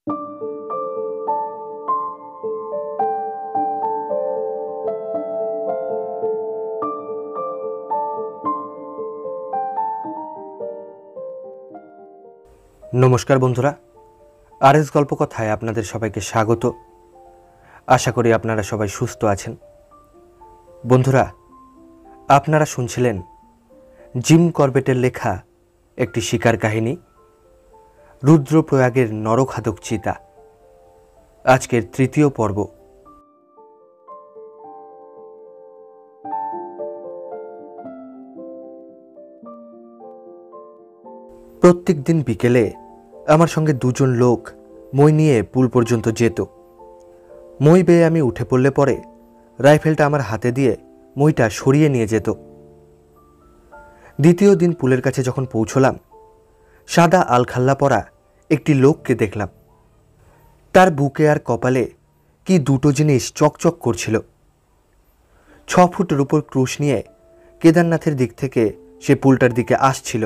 নমস্কার বন্ধুরা, আরএস গল্পকথায় আপনাদের সবাইকে স্বাগত। আশা করি আপনারা সবাই সুস্থ আছেন। বন্ধুরা, আপনারা শুনছিলেন জিম করবেটের লেখা একটি শিকার কাহিনী, রুদ্রপ্রয়াগের নরখাদক চিতা। আজকের তৃতীয় পর্ব। প্রত্যেক দিন বিকেলে আমার সঙ্গে দুজন লোক মই নিয়ে পুল পর্যন্ত যেত। মই বেয়ে আমি উঠে পড়লে পরে রাইফেলটা আমার হাতে দিয়ে মইটা সরিয়ে নিয়ে যেত। দ্বিতীয় দিন পুলের কাছে যখন পৌঁছলাম, সাদা আলখাল্লা পরা একটি লোককে দেখলাম। তার বুকে আর কপালে কি দুটো জিনিস চকচক করছিল। 6 ফুটের উপর ক্রুশ নিয়ে কেদারনাথের দিক থেকে সে পুলটার দিকে আসছিল।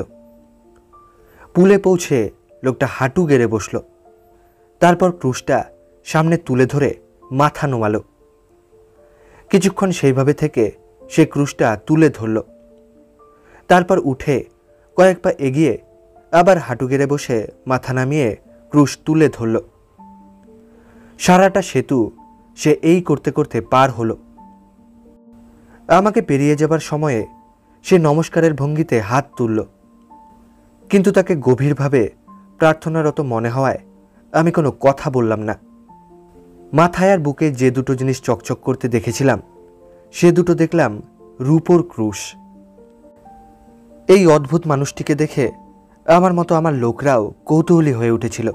পুলে পৌঁছে লোকটা হাঁটু গেড়ে বসল। তারপর ক্রুশটা সামনে তুলে ধরে মাথা নোয়ালো। কিছুক্ষণ সেইভাবে থেকে সে ক্রুশটা তুলে ধরল। তারপর উঠে কয়েক পা এগিয়ে আবার হাঁটু গেড়ে বসে মাথা নামিয়ে ক্রুশ তুলে ধরল। সারাটা সেতু সে এই করতে করতে পার হলো। আমাকে পেরিয়ে যাবার সময়ে সে নমস্কারের ভঙ্গিতে হাত তুলল, কিন্তু তাকে গভীরভাবে প্রার্থনারত মনে হওয়ায় আমি কোনো কথা বললাম না। মাথায় আর বুকে যে দুটো জিনিস চকচক করতে দেখেছিলাম, সে দুটো দেখলাম রূপোর ক্রুশ। এই অদ্ভুত মানুষটিকে দেখে আমার মতো আমার লোকরাও কৌতূহলী হয়ে উঠেছিল।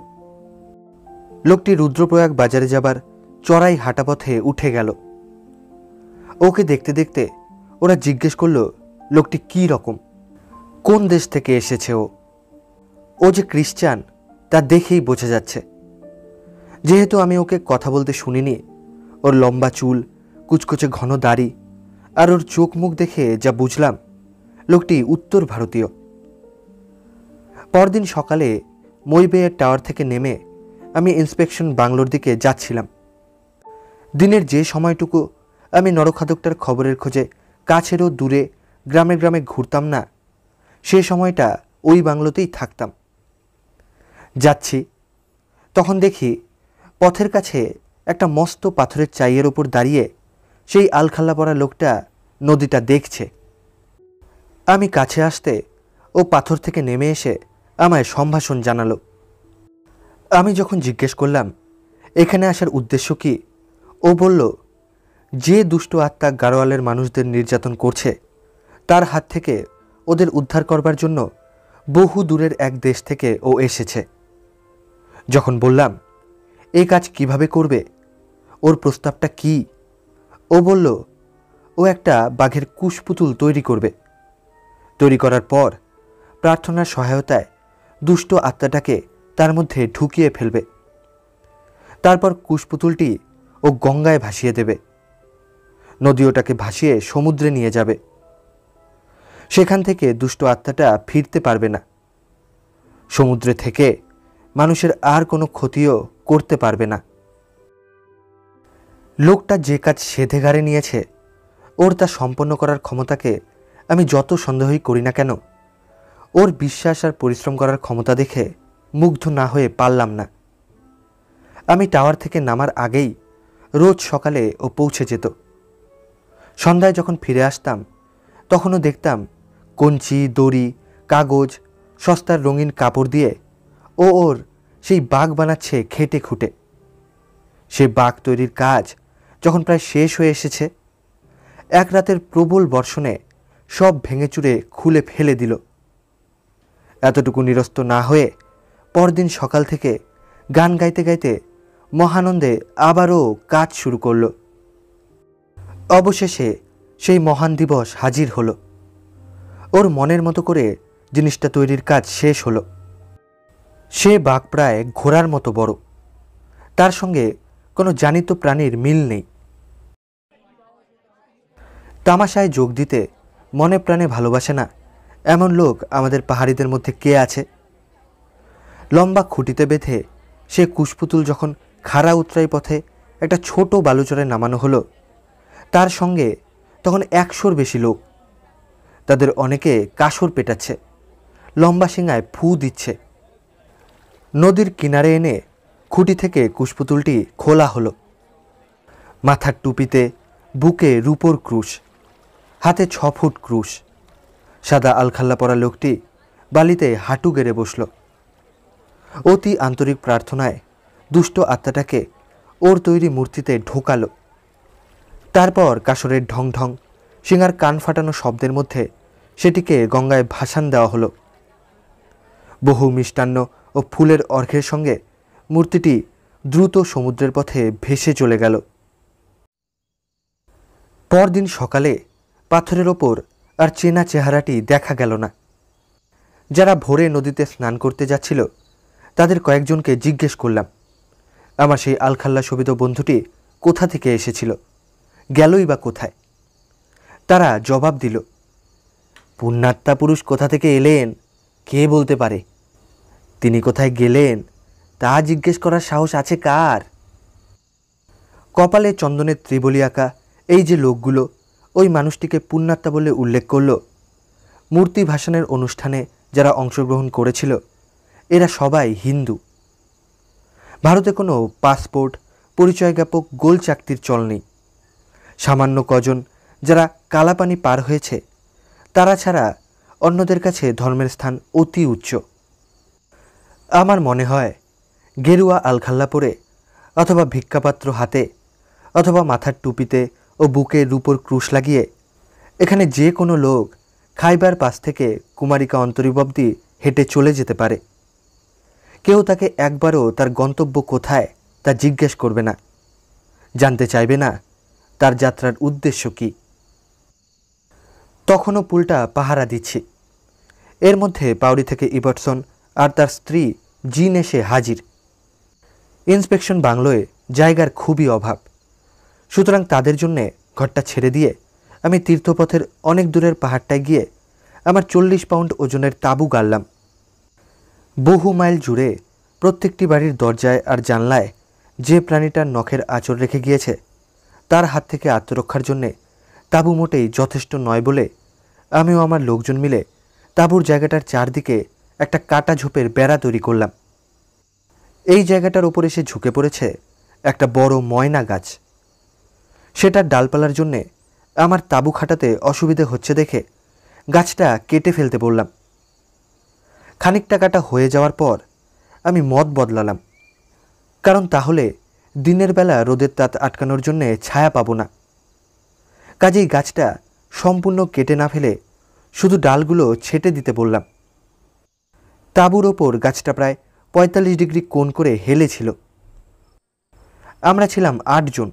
লোকটি রুদ্রপ্রয়াগ বাজারে যাবার চড়াই হাঁটাপথে উঠে গেল। ওকে দেখতে দেখতে ওরা জিজ্ঞেস করল লোকটি কী রকম, কোন দেশ থেকে এসেছে ও যে খ্রিস্টান তা দেখেই বোঝা যাচ্ছে। যেহেতু আমি ওকে কথা বলতে শুনিনি, ওর লম্বা চুল, কুচকুচে ঘন দাড়ি আর ওর চোখ মুখ দেখে যা বুঝলাম লোকটি উত্তর ভারতীয়। পরদিন সকালে মই বেয়ের টাওয়ার থেকে নেমে আমি ইন্সপেকশন বাংলোর দিকে যাচ্ছিলাম। দিনের যে সময়টুকু আমি নরখাদকটার খবরের খোঁজে কাছেরও দূরে গ্রামে গ্রামে ঘুরতাম না, সে সময়টা ওই বাংলোতেই থাকতাম। যাচ্ছি, তখন দেখি পথের কাছে একটা মস্ত পাথরের চাইয়ের ওপর দাঁড়িয়ে সেই আলখাল্লা পরা লোকটা নদীটা দেখছে। আমি কাছে আসতে ও পাথর থেকে নেমে এসে আমায় সম্ভাষণ জানালো। আমি যখন জিজ্ঞেস করলাম এখানে আসার উদ্দেশ্য কি, ও বলল যে দুষ্ট আত্মা গাড়োয়ালের মানুষদের নির্যাতন করছে তার হাত থেকে ওদের উদ্ধার করবার জন্য বহু দূরের এক দেশ থেকে ও এসেছে। যখন বললাম এই কাজ কিভাবে করবে, ওর প্রস্তাবটা কি, ও বলল ও একটা বাঘের কুশপুতুল তৈরি করবে। তৈরি করার পর প্রার্থনার সহায়তায় দুষ্ট আত্মাটাকে তার মধ্যে ঢুকিয়ে ফেলবে। তারপর কুশপুতুলটি ও গঙ্গায় ভাসিয়ে দেবে। নদী ওটাকে ভাসিয়ে সমুদ্রে নিয়ে যাবে। সেখান থেকে দুষ্ট আত্মাটা ফিরতে পারবে না। সমুদ্রে থেকে মানুষের আর কোনো ক্ষতিও করতে পারবে না। লোকটা যে কাজ সেধে ঘাড়ে নিয়েছে, ওর তা সম্পন্ন করার ক্ষমতাকে আমি যত সন্দেহই করি না কেন, ওর বিশ্বাস আর পরিশ্রম করার ক্ষমতা দেখে মুগ্ধ না হয়ে পারলাম না। আমি টাওয়ার থেকে নামার আগেই রোজ সকালে ও পৌঁছে যেত। সন্ধ্যায় যখন ফিরে আসতাম তখনও দেখতাম কঞ্চি, দড়ি, কাগজ, সস্তার রঙিন কাপড় দিয়ে ও ওর সেই বাঘ বানাচ্ছে খেটে খুঁটে। সে বাঘ তৈরির কাজ যখন প্রায় শেষ হয়ে এসেছে, এক রাতের প্রবল বর্ষণে সব ভেঙেচুরে খুলে ফেলে দিল। এতটুকু নিরস্ত না হয়ে পরদিন সকাল থেকে গান গাইতে গাইতে মহানন্দে আবারও কাজ শুরু করল। অবশেষে সেই মহান দিবস হাজির হলো। ওর মনের মতো করে জিনিসটা তৈরির কাজ শেষ হলো। সে বাঘ প্রায় ঘোড়ার মতো বড়, তার সঙ্গে কোনো জানিত প্রাণীর মিল নেই। তামাশায় যোগ দিতে মনে প্রাণে ভালোবাসে না এমন লোক আমাদের পাহাড়িদের মধ্যে কে আছে? লম্বা খুঁটিতে বেঁধে সে কুশপুতুল যখন খাড়া উতরাই পথে একটা ছোট বালুচরে নামানো হলো, তার সঙ্গে তখন 100-র বেশি লোক। তাদের অনেকে কাসর পেটাচ্ছে, লম্বা শিঙায় ফু দিচ্ছে। নদীর কিনারে এনে খুঁটি থেকে কুশপুতুলটি খোলা হলো। মাথার টুপিতে বুকে রূপোর ক্রুশ, হাতে 6 ফুট ক্রুশ। সাদা আলখাল্লা পরা লোকটি বালিতে হাঁটু গেড়ে বসল। অতি আন্তরিক প্রার্থনায় দুষ্ট আত্মাটাকে ওর তৈরি মূর্তিতে ঢোকালো। তারপর কাসরের ঢং ঢং শিঙার কান ফাটানো শব্দের মধ্যে সেটিকে গঙ্গায় ভাসান দেওয়া হলো। বহু মিষ্টান্ন ও ফুলের অর্ঘ্যের সঙ্গে মূর্তিটি দ্রুত সমুদ্রের পথে ভেসে চলে গেল। পরদিন সকালে পাথরের ওপর আর চেনা চেহারাটি দেখা গেল না। যারা ভোরে নদীতে স্নান করতে যাচ্ছিল তাদের কয়েকজনকে জিজ্ঞেস করলাম আমার সেই আলখাল্লা শোভিত বন্ধুটি কোথা থেকে এসেছিল, গেলই বা কোথায়। তারা জবাব দিল, পুণ্যাত্মা পুরুষ কোথা থেকে এলেন কে বলতে পারে, তিনি কোথায় গেলেন তা জিজ্ঞেস করার সাহস আছে কার? কপালে চন্দনের ত্রিবলি আঁকা এই যে লোকগুলো ওই মানুষটিকে পুণ্যাত্মা বলে উল্লেখ করল, মূর্তি ভাসানের অনুষ্ঠানে যারা অংশগ্রহণ করেছিল এরা সবাই হিন্দু। ভারতে কোনো পাসপোর্ট পরিচয়জ্ঞাপক গোল চাকতির চল নেই। সামান্য কজন যারা কালাপানি পার হয়েছে তারা ছাড়া অন্যদের কাছে ধর্মের স্থান অতি উচ্চ। আমার মনে হয় গেরুয়া আলখাল্লা পরে অথবা ভিক্ষাপাত্র হাতে অথবা মাথার টুপিতে ও বুকে রূপোর ক্রুশ লাগিয়ে এখানে যে কোনো লোক খাইবার পাশ থেকে কুমারিকা অন্তরীপ অবধি হেঁটে চলে যেতে পারে। কেউ তাকে একবারও তার গন্তব্য কোথায় তা জিজ্ঞেস করবে না, জানতে চাইবে না তার যাত্রার উদ্দেশ্য কী। তখনও পুলটা পাহারা দিচ্ছি। এর মধ্যে পাউরি থেকে ইবার্টসন আর তার স্ত্রী জিন এসে হাজির। ইন্সপেকশন বাংলোয় জায়গার খুবই অভাব, সুতরাং তাদের জন্যে ঘরটা ছেড়ে দিয়ে আমি তীর্থপথের অনেক দূরের পাহাড়টায় গিয়ে আমার 40 পাউন্ড ওজনের তাঁবু গাড়লাম। বহু মাইল জুড়ে প্রত্যেকটি বাড়ির দরজায় আর জানলায় যে প্রাণীটার নখের আঁচড় রেখে গিয়েছে তার হাত থেকে আত্মরক্ষার জন্যে তাঁবু মোটেই যথেষ্ট নয় বলে আমিও আমার লোকজন মিলে তাঁবুর জায়গাটার চারদিকে একটা কাটা ঝোপের বেড়া তৈরি করলাম। এই জায়গাটার ওপর এসে ঝুঁকে পড়েছে একটা বড় ময়না গাছ। সেটার ডালপালার জন্যে আমার তাঁবু খাটাতে অসুবিধে হচ্ছে দেখে গাছটা কেটে ফেলতে বললাম। খানিকটা কাটা হয়ে যাওয়ার পর আমি মত বদলালাম, কারণ তাহলে দিনের বেলা রোদের তাপ আটকানোর জন্যে ছায়া পাবো না। কাজেই গাছটা সম্পূর্ণ কেটে না ফেলে শুধু ডালগুলো ছেটে দিতে বললাম। তাঁবুর ওপর গাছটা প্রায় 45 ডিগ্রি কোণ করে হেলেছিল। আমরা ছিলাম 8 জন।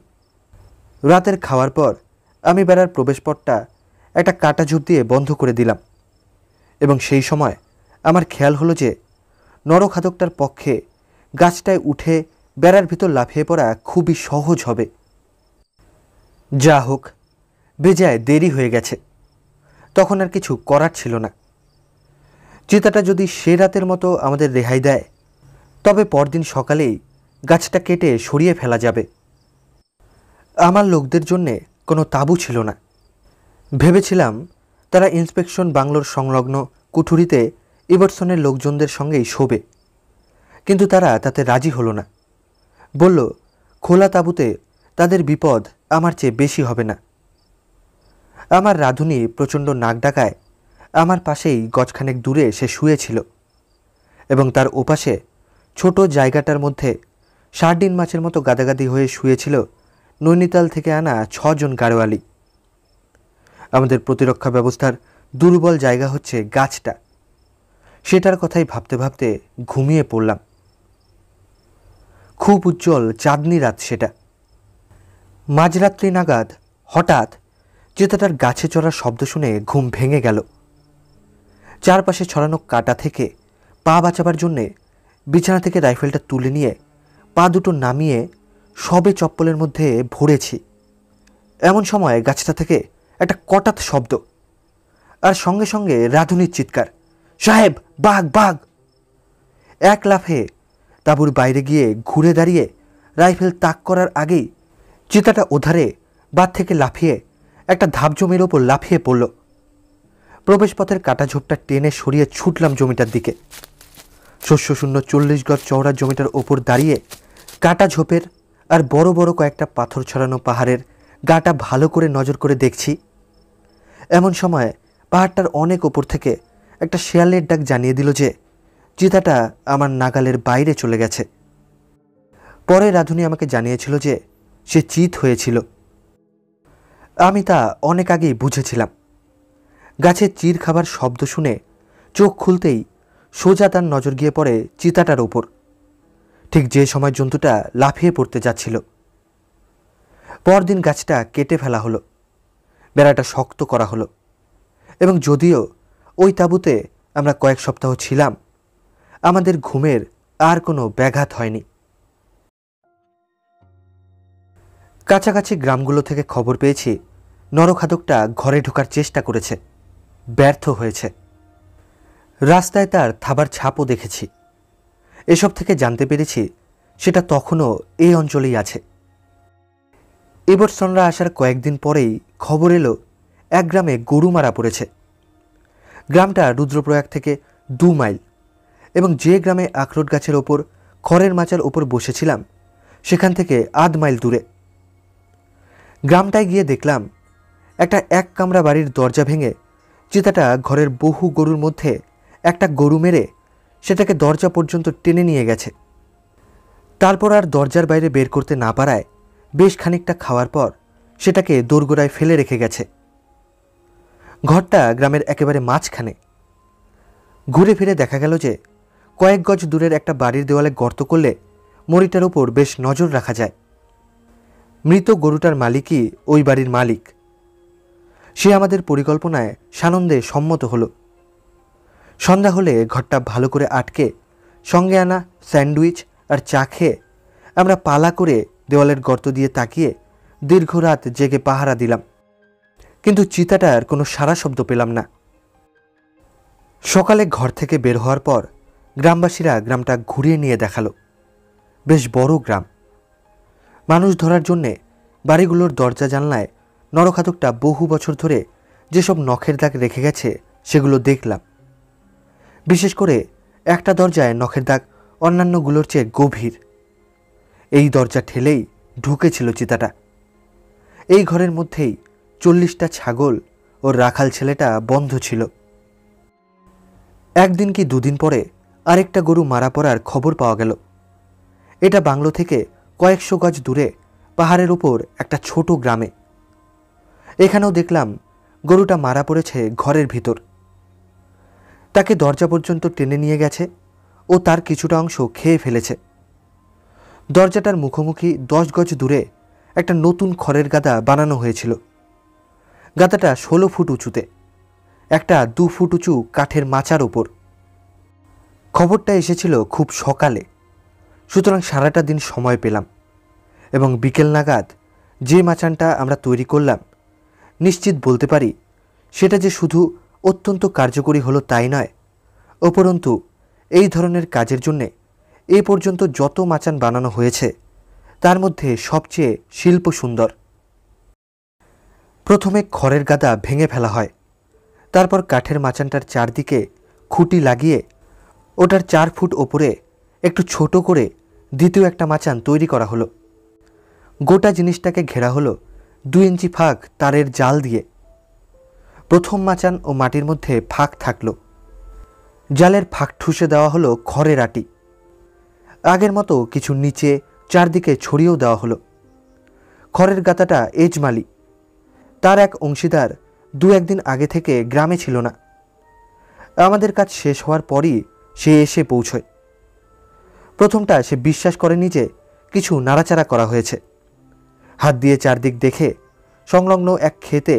রাতের খাওয়ার পর আমি বেড়ার প্রবেশপথটা একটা কাটা ঝোপ দিয়ে বন্ধ করে দিলাম এবং সেই সময় আমার খেয়াল হলো যে নরখাদকটার পক্ষে গাছটায় উঠে বেড়ার ভিতর লাফিয়ে পড়া খুবই সহজ হবে। যা হোক, বেজায় দেরি হয়ে গেছে, তখন আর কিছু করার ছিল না। চিতাটা যদি সে রাতের মতো আমাদের রেহাই দেয় তবে পরদিন সকালেই গাছটা কেটে সরিয়ে ফেলা যাবে। আমার লোকদের জন্যে কোনো তাঁবু ছিল না। ভেবেছিলাম তারা ইন্সপেকশন বাংলোর সংলগ্ন কুঠুরিতে ইবার্টসনের লোকজনদের সঙ্গেই শোবে, কিন্তু তারা তাতে রাজি হলো না। বলল খোলা তাঁবুতে তাদের বিপদ আমার চেয়ে বেশি হবে না। আমার রাঁধুনি প্রচণ্ড নাক ডাকায় আমার পাশেই গজখানেক দূরে সে শুয়েছিল এবং তার ওপাশে ছোট জায়গাটার মধ্যে সার্ডিন মাছের মতো গাদাগাদি হয়ে শুয়েছিল নৈনিতাল থেকে আনা 6 জন গাড়োয়ালি। আমাদের প্রতিরক্ষা ব্যবস্থার দুর্বল জায়গা হচ্ছে গাছটা, সেটার কথাই ভাবতে ভাবতে ঘুমিয়ে পড়লাম। খুব উজ্জ্বল চাঁদনি রাত সেটা। মাঝরাত্রি নাগাদ হঠাৎ চিতাটার গাছে চড়ার শব্দ শুনে ঘুম ভেঙে গেল। চারপাশে ছড়ানো কাটা থেকে পা বাঁচাবার জন্যে বিছানা থেকে রাইফেলটা তুলে নিয়ে পা দুটো নামিয়ে সবে চপ্পলের মধ্যে ভরেছি। এমন সময় গাছটা থেকে একটা কটাত শব্দ আর সঙ্গে সঙ্গে রাঁধুনির চিৎকার, সাহেব বাঘ বাঘ! এক লাফে তাঁবুর বাইরে গিয়ে ঘুরে দাঁড়িয়ে রাইফেল তাক করার আগেই চিতাটা ওধারে বাদ থেকে লাফিয়ে একটা ধাপ জমির ওপর লাফিয়ে পড়ল। প্রবেশপথের কাটা ঝোপটা টেনে সরিয়ে ছুটলাম জমিটার দিকে। শস্যশূন্য 40 গজ চওড়া জমিটার ওপর দাঁড়িয়ে কাটা ঝোপের আর বড় বড় কয়েকটা পাথর ছড়ানো পাহাড়ের গাটা ভালো করে নজর করে দেখছি। এমন সময় পাহাড়টার অনেক ওপর থেকে একটা শেয়ালের ডাক জানিয়ে দিল যে চিতাটা আমার নাগালের বাইরে চলে গেছে। পরে রাধুনী আমাকে জানিয়েছিল যে সে চিত হয়েছিল। আমি তা অনেক আগেই বুঝেছিলাম। গাছে চির খাবার শব্দ শুনে চোখ খুলতেই সোজা তার নজর গিয়ে পড়ে চিতাটার ওপর, ঠিক যে সময় জন্তুটা লাফিয়ে পড়তে যাচ্ছিল। পরদিন গাছটা কেটে ফেলা হলো, বেড়াটা শক্ত করা হলো, এবং যদিও ওই তাঁবুতে আমরা কয়েক সপ্তাহ ছিলাম, আমাদের ঘুমের আর কোনো ব্যাঘাত হয়নি। কাছাকাছি গ্রামগুলো থেকে খবর পেয়েছি নরখাদকটা ঘরে ঢোকার চেষ্টা করেছে, ব্যর্থ হয়েছে। রাস্তায় তার থাবার ছাপও দেখেছি। এসব থেকে জানতে পেরেছি সেটা তখনও এই অঞ্চলেই আছে। এবটসনরা আসার কয়েকদিন পরেই খবর এলো এক গ্রামে গরু মারা পড়েছে। গ্রামটা রুদ্রপ্রয়াগ থেকে 2 মাইল, এবং যে গ্রামে আখরোট গাছের ওপর খড়ের মাচার ওপর বসেছিলাম সেখান থেকে 1/2 মাইল দূরে। গ্রামটায় গিয়ে দেখলাম একটা 1 কামরা বাড়ির দরজা ভেঙে চিতাটা ঘরের বহু গরুর মধ্যে একটা গরু মেরে সেটাকে দরজা পর্যন্ত টেনে নিয়ে গেছে। তারপর আর দরজার বাইরে বের করতে না পারায় বেশ খানিকটা খাওয়ার পর সেটাকে দোরগোড়ায় ফেলে রেখে গেছে। ঘরটা গ্রামের একেবারে মাঝখানে। ঘুরে ফিরে দেখা গেল যে কয়েক গজ দূরের একটা বাড়ির দেওয়ালে গর্ত করলে মরিটার উপর বেশ নজর রাখা যায়। মৃত গরুটার মালিকই ওই বাড়ির মালিক। সে আমাদের পরিকল্পনায় সানন্দে সম্মত হলো। সন্ধ্যা হলে ঘরটা ভালো করে আটকে সঙ্গে আনা স্যান্ডউইচ আর চা খেয়ে আমরা পালা করে দেওয়ালের গর্ত দিয়ে তাকিয়ে দীর্ঘ রাত জেগে পাহারা দিলাম, কিন্তু চিতাটার কোনো সাড়া শব্দ পেলাম না। সকালে ঘর থেকে বের হওয়ার পর গ্রামবাসীরা গ্রামটা ঘুরিয়ে নিয়ে দেখালো। বেশ বড় গ্রাম। মানুষ ধরার জন্যে বাড়িগুলোর দরজা জানলায় নরখাদকটা বহু বছর ধরে যেসব নখের দাগ রেখে গেছে সেগুলো দেখলাম। বিশেষ করে একটা দরজায় নখের দাগ অন্যান্যগুলোর চেয়ে গভীর। এই দরজা ঠেলেই ঢুকেছিল চিতাটা। এই ঘরের মধ্যেই 40টা ছাগল ও রাখাল ছেলেটা বন্ধ ছিল। একদিন কি 2 দিন পরে আরেকটা গরু মারা পড়ার খবর পাওয়া গেল। এটা বাংলো থেকে কয়েকশো গজ দূরে পাহাড়ের উপর একটা ছোট গ্রামে। এখানেও দেখলাম গরুটা মারা পড়েছে ঘরের ভিতর। তাকে দরজা পর্যন্ত টেনে নিয়ে গেছে ও তার কিছুটা অংশ খেয়ে ফেলেছে। দরজাটার মুখোমুখি 10 গজ দূরে একটা নতুন খড়ের গাদা বানানো হয়েছিল। গাদাটা 16 ফুট উঁচুতে, একটা 2 ফুট উঁচু কাঠের মাচার ওপর। খবরটা এসেছিল খুব সকালে, সুতরাং সারাটা দিন সময় পেলাম, এবং বিকেল নাগাদ যে মাচানটা আমরা তৈরি করলাম নিশ্চিত বলতে পারি সেটা যে শুধু অত্যন্ত কার্যকরী হলো তাই নয়, উপরন্তু এই ধরনের কাজের জন্যে এ পর্যন্ত যত মাচান বানানো হয়েছে তার মধ্যে সবচেয়ে শিল্প সুন্দর। প্রথমে খড়ের গাদা ভেঙে ফেলা হয়, তারপর কাঠের মাচানটার চারদিকে খুঁটি লাগিয়ে ওটার 4 ফুট ওপরে একটু ছোট করে দ্বিতীয় একটা মাচান তৈরি করা হলো। গোটা জিনিসটাকে ঘেরা হলো 2 ইঞ্চি ফাঁক তারের জাল দিয়ে। প্রথম মাচান ও মাটির মধ্যে ফাঁক থাকলো। জালের ফাঁক ঠুসে দেওয়া হলো খড়ের আটি। আগের মতো কিছু নিচে চারদিকে ছড়িয়েও দেওয়া হলো। খড়ের গাদাটা এজমালি। তার এক অংশীদার 2-1 দিন আগে থেকে গ্রামে ছিল না। আমাদের কাজ শেষ হওয়ার পরই সে এসে পৌঁছয়। প্রথমটা সে বিশ্বাস করেনি যে কিছু নাড়াচাড়া করা হয়েছে। হাত দিয়ে চারদিক দেখে সংলগ্ন এক ক্ষেতে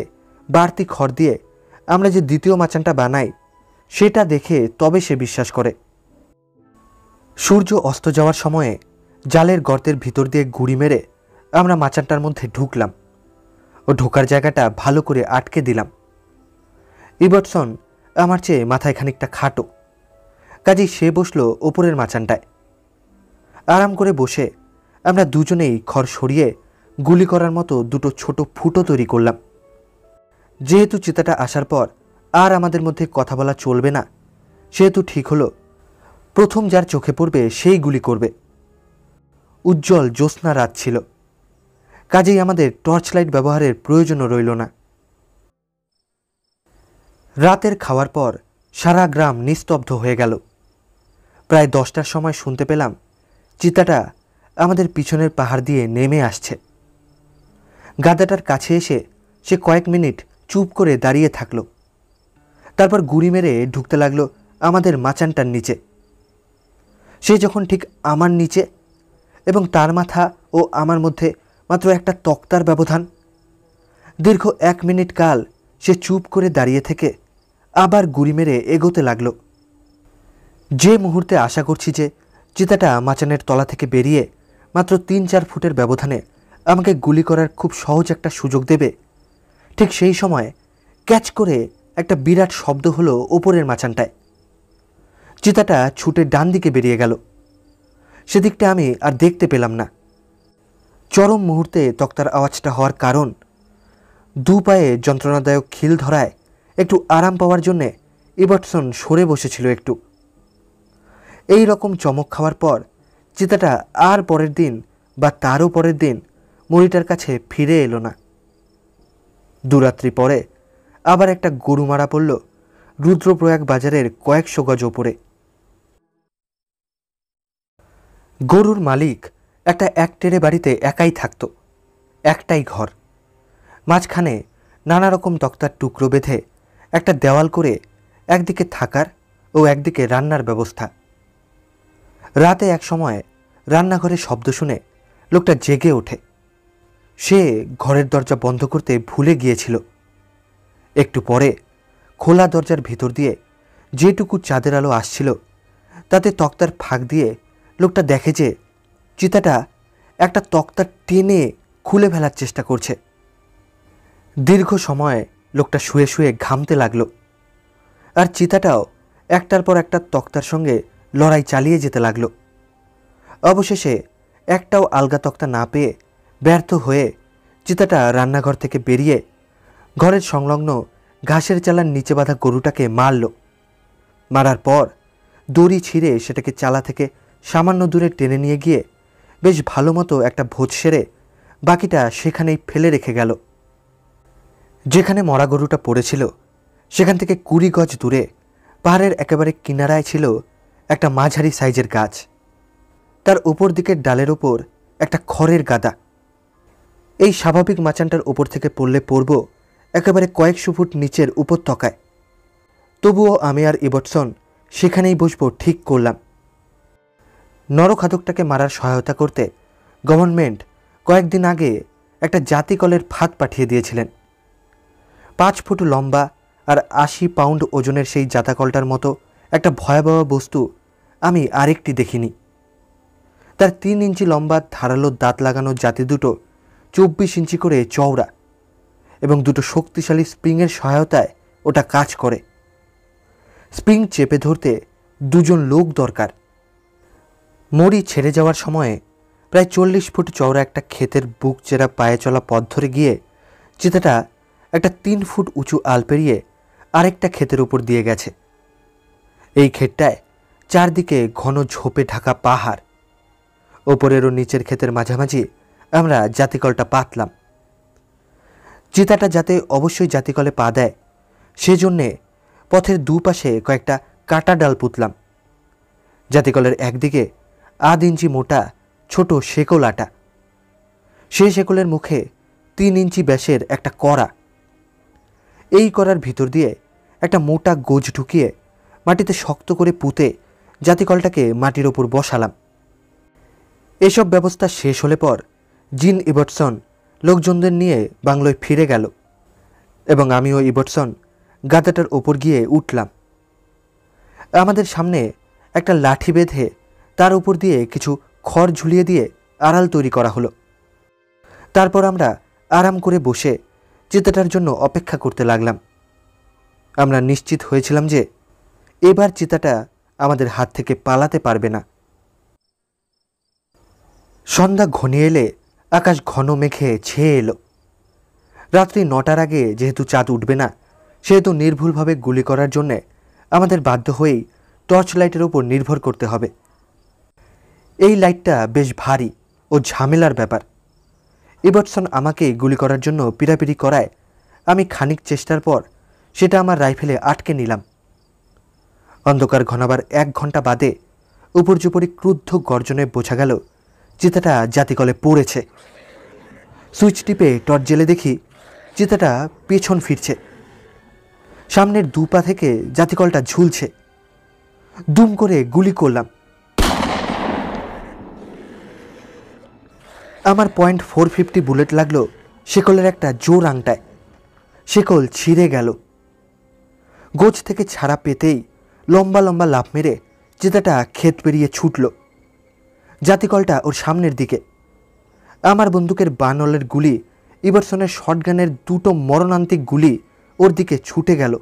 বাড়তি খড় দিয়ে আমরা যে দ্বিতীয় মাচানটা বানাই সেটা দেখে তবে সে বিশ্বাস করে। সূর্য অস্ত যাওয়ার সময়ে জালের গর্তের ভিতর দিয়ে গুড়ি মেরে আমরা মাচানটার মধ্যে ঢুকলাম ও ঢোকার জায়গাটা ভালো করে আটকে দিলাম। ইবটসন আমার চেয়ে মাথায় খানিকটা খাটো, কাজেই সে বসলো ওপরের মাচানটায়। আরাম করে বসে আমরা দুজনেই খড় সরিয়ে গুলি করার মতো দুটো ছোট ফুটো তৈরি করলাম। যেহেতু চিতাটা আসার পর আর আমাদের মধ্যে কথা বলা চলবে না, সেহেতু ঠিক হলো প্রথম যার চোখে পড়বে সেই গুলি করবে। উজ্জ্বল জ্যোৎস্না রাত ছিল, কাজেই আমাদের টর্চ লাইট ব্যবহারের প্রয়োজনও রইল না। রাতের খাওয়ার পর সারা গ্রাম নিস্তব্ধ হয়ে গেল। প্রায় 10টার সময় শুনতে পেলাম চিতাটা আমাদের পিছনের পাহাড় দিয়ে নেমে আসছে। গাদাটার কাছে এসে সে কয়েক মিনিট চুপ করে দাঁড়িয়ে থাকল। তারপর গুড়ি মেরে ঢুকতে লাগলো আমাদের মাচানটার নিচে। সে যখন ঠিক আমার নিচে এবং তার মাথা ও আমার মধ্যে মাত্র একটা তক্তার ব্যবধান, দীর্ঘ 1 মিনিট কাল সে চুপ করে দাঁড়িয়ে থেকে আবার গুড়ি মেরে এগোতে লাগল। যে মুহূর্তে আশা করছি যে চিতাটা মাচানের তলা থেকে বেরিয়ে মাত্র 3-4 ফুটের ব্যবধানে আমাকে গুলি করার খুব সহজ একটা সুযোগ দেবে, ঠিক সেই সময় ক্যাচ করে একটা বিরাট শব্দ হলো ওপরের মাচানটায়। চিতাটা ছুটে ডান দিকে বেরিয়ে গেল। সেদিকটা আমি আর দেখতে পেলাম না। চরম মুহূর্তে তক্তার আওয়াজটা হওয়ার কারণ, দু পায়ে যন্ত্রণাদায়ক খিল ধরায় একটু আরাম পাওয়ার জন্যে ইবার্টসন সরে বসেছিল একটু। এই রকম চমক খাওয়ার পর চিতাটা আর পরের দিন বা তারও পরের দিন মরিটার কাছে ফিরে এলো না। দুরাত্রি পরে আবার একটা গরু মারা পড়ল রুদ্রপ্রয়াগ বাজারের কয়েকশো গজ ওপরে। গরুর মালিক একটা একটেরে বাড়িতে একাই থাকত, একটাই ঘর। মাঝখানে নানা রকম তক্তার টুকরো বেঁধে একটা দেওয়াল করে একদিকে থাকার ও একদিকে রান্নার ব্যবস্থা। রাতে এক সময় রান্নাঘরে শব্দ শুনে লোকটা জেগে ওঠে। সে ঘরের দরজা বন্ধ করতে ভুলে গিয়েছিল। একটু পরে খোলা দরজার ভিতর দিয়ে যেটুকু চাঁদের আলো আসছিল তাতে তক্তার ফাঁক দিয়ে লোকটা দেখে যে চিতাটা একটা তক্তা টেনে খুলে ফেলার চেষ্টা করছে। দীর্ঘ সময় লোকটা শুয়ে শুয়ে ঘামতে লাগলো, আর চিতাটাও একটার পর একটা তক্তার সঙ্গে লড়াই চালিয়ে যেতে লাগলো। অবশেষে একটাও আলগা তক্তা না পেয়ে ব্যর্থ হয়ে চিতাটা রান্নাঘর থেকে বেরিয়ে ঘরের সংলগ্ন ঘাসের চালার নিচে বাঁধা গরুটাকে মারল। মারার পর দড়ি ছিঁড়ে সেটাকে চালা থেকে সামান্য দূরে টেনে নিয়ে গিয়ে বেশ ভালো মতো একটা ভোজ সেরে বাকিটা সেখানেই ফেলে রেখে গেল। যেখানে মরা গরুটা পড়েছিল সেখান থেকে 20 গজ দূরে পাহাড়ের একেবারে কিনারায় ছিল একটা মাঝারি সাইজের গাছ। তার উপর দিকের ডালের ওপর একটা খড়ের গাদা। এই স্বাভাবিক মাচানটার ওপর থেকে পড়লে পড়ব একেবারে কয়েকশো ফুট নিচের উপত্যকায়। তবুও আমি আর ইবার্টসন সেখানেই বসবো ঠিক করলাম। নরখাদকটাকে মারার সহায়তা করতে গভর্নমেন্ট কয়েকদিন আগে একটা জাতিকলের ফাঁদ পাঠিয়ে দিয়েছিলেন। 5 ফুট লম্বা আর 80 পাউন্ড ওজনের সেই জাতাকলটার মতো একটা ভয়াবহ বস্তু আমি আরেকটি দেখিনি। তার 3 ইঞ্চি লম্বা ধারালো দাঁত লাগানো জাতি দুটো 24 ইঞ্চি করে চওড়া এবং দুটো শক্তিশালী স্প্রিংয়ের সহায়তায় ওটা কাজ করে। স্প্রিং চেপে ধরতে 2 জন লোক দরকার। মরি ছেড়ে যাওয়ার সময়ে প্রায় 40 ফুট চওড়া একটা ক্ষেতের বুক চেরা পায়ে চলা পথ ধরে গিয়ে চিতাটা একটা 3 ফুট উঁচু আল পেরিয়ে আরেকটা ক্ষেতের উপর দিয়ে গেছে। এই ক্ষেতটায় চারদিকে ঘন ঝোপে ঢাকা পাহাড়। ওপরের ও নিচের ক্ষেতের মাঝামাঝি আমরা জাতিকলটা পাতলাম। চিতাটা যাতে অবশ্যই জাতিকলে পা দেয় সেজন্যে পথের দুপাশে কয়েকটা কাটা ডাল পুঁতলাম। জাতিকলের একদিকে 1/2 ইঞ্চি মোটা ছোট শেকল আটা। সেই শেকলের মুখে 3 ইঞ্চি ব্যাসের একটা কড়া। এই কড়ার ভিতর দিয়ে একটা মোটা গোজ ঢুকিয়ে মাটিতে শক্ত করে পুঁতে জাতিকলটাকে মাটির ওপর বসালাম। এসব ব্যবস্থা শেষ হলে পর জিন ইবার্টসন লোকজনদের নিয়ে বাংলোয় ফিরে গেল এবং আমিও ইবার্টসন গাদাটার ওপর গিয়ে উঠলাম। আমাদের সামনে একটা লাঠি বেঁধে তার উপর দিয়ে কিছু খড় ঝুলিয়ে দিয়ে আড়াল তৈরি করা হলো। তারপর আমরা আরাম করে বসে চিতাটার জন্য অপেক্ষা করতে লাগলাম। আমরা নিশ্চিত হয়েছিলাম যে এবার চিতাটা আমাদের হাত থেকে পালাতে পারবে না। সন্ধ্যা ঘনিয়ে এলে আকাশ ঘন মেঘে ছেয়ে এলো। রাত্রি 9টার আগে যেহেতু চাঁদ উঠবে না, সেহেতু নির্ভুলভাবে গুলি করার জন্যে আমাদের বাধ্য হয়েই টর্চ লাইটের ওপর নির্ভর করতে হবে। এই লাইটটা বেশ ভারী ও ঝামেলার ব্যাপার। ইবটসন আমাকে গুলি করার জন্য পিড়াপিড়ি করায় আমি খানিক চেষ্টার পর সেটা আমার রাইফেলে আটকে নিলাম। অন্ধকার ঘনাবার 1 ঘন্টা বাদে উপর্যুপরি ক্রুদ্ধ গর্জনে বোঝা গেল চিতাটা জাতিকলে পড়েছে। সুইচ টিপে টর্চ জেলে দেখি চিতাটা পেছন ফিরছে। সামনের 2 পা থেকে জাতিকলটা ঝুলছে। দুম করে গুলি করলাম। আমার .450 বুলেট লাগলো শেকলের একটা জোর আংটায়। শেকল ছিঁড়ে গেল। গোছ থেকে ছাড়া পেতেই লম্বা লম্বা লাফ মেরে চিতাটা ক্ষেত পেরিয়ে ছুটল। জাতিকলটা ওর সামনের দিকে। আমার বন্দুকের বানলের গুলি ইবটসনের শটগানের 2টো মরণান্তিক গুলি ওর দিকে ছুটে গেল।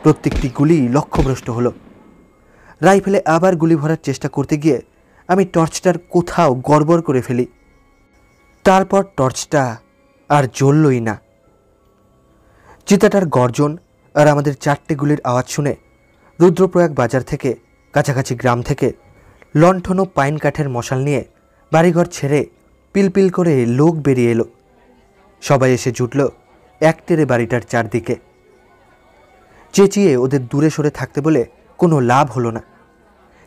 প্রত্যেকটি গুলি লক্ষ্যভ্রষ্ট হলো। রাইফেলে আবার গুলি ভরার চেষ্টা করতে গিয়ে আমি টর্চটার কোথাও গড়বড় করে ফেলি। তারপর টর্চটা আর জ্বললই না। চিতাটার গর্জন আর আমাদের 4টে গুলির আওয়াজ শুনে রুদ্রপ্রয়াগ বাজার থেকে, কাছাকাছি গ্রাম থেকে লণ্ঠন ও পাইন কাঠের মশাল নিয়ে বাড়িঘর ছেড়ে পিলপিল করে লোক বেরিয়ে এলো। সবাই এসে জুটল একটেরে বাড়িটার চারদিকে। চেঁচিয়ে ওদের দূরে সরে থাকতে বলে কোনো লাভ হলো না,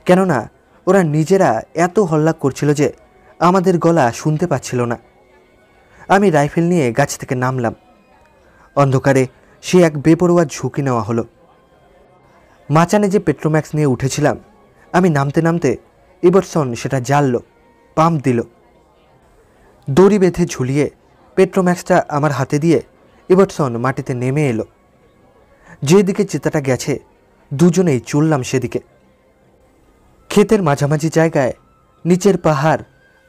কেননা ওরা নিজেরা এত হল্লা করছিল যে আমাদের গলা শুনতে পাচ্ছিল না। আমি রাইফেল নিয়ে গাছ থেকে নামলাম। অন্ধকারে সে এক বেপরোয়া ঝুঁকি নেওয়া হলো। মাচানে যে পেট্রোম্যাক্স নিয়ে উঠেছিলাম, আমি নামতে নামতে ইবটসন সেটা জ্বালল, পাম্প দিল। দড়ি বেঁধে ঝুলিয়ে পেট্রোম্যাক্সটা আমার হাতে দিয়ে ইবটসন মাটিতে নেমে এলো। যেদিকে চিতাটা গেছে দুজনেই চললাম সেদিকে। ক্ষেতের মাঝামাঝি জায়গায় নিচের পাহাড়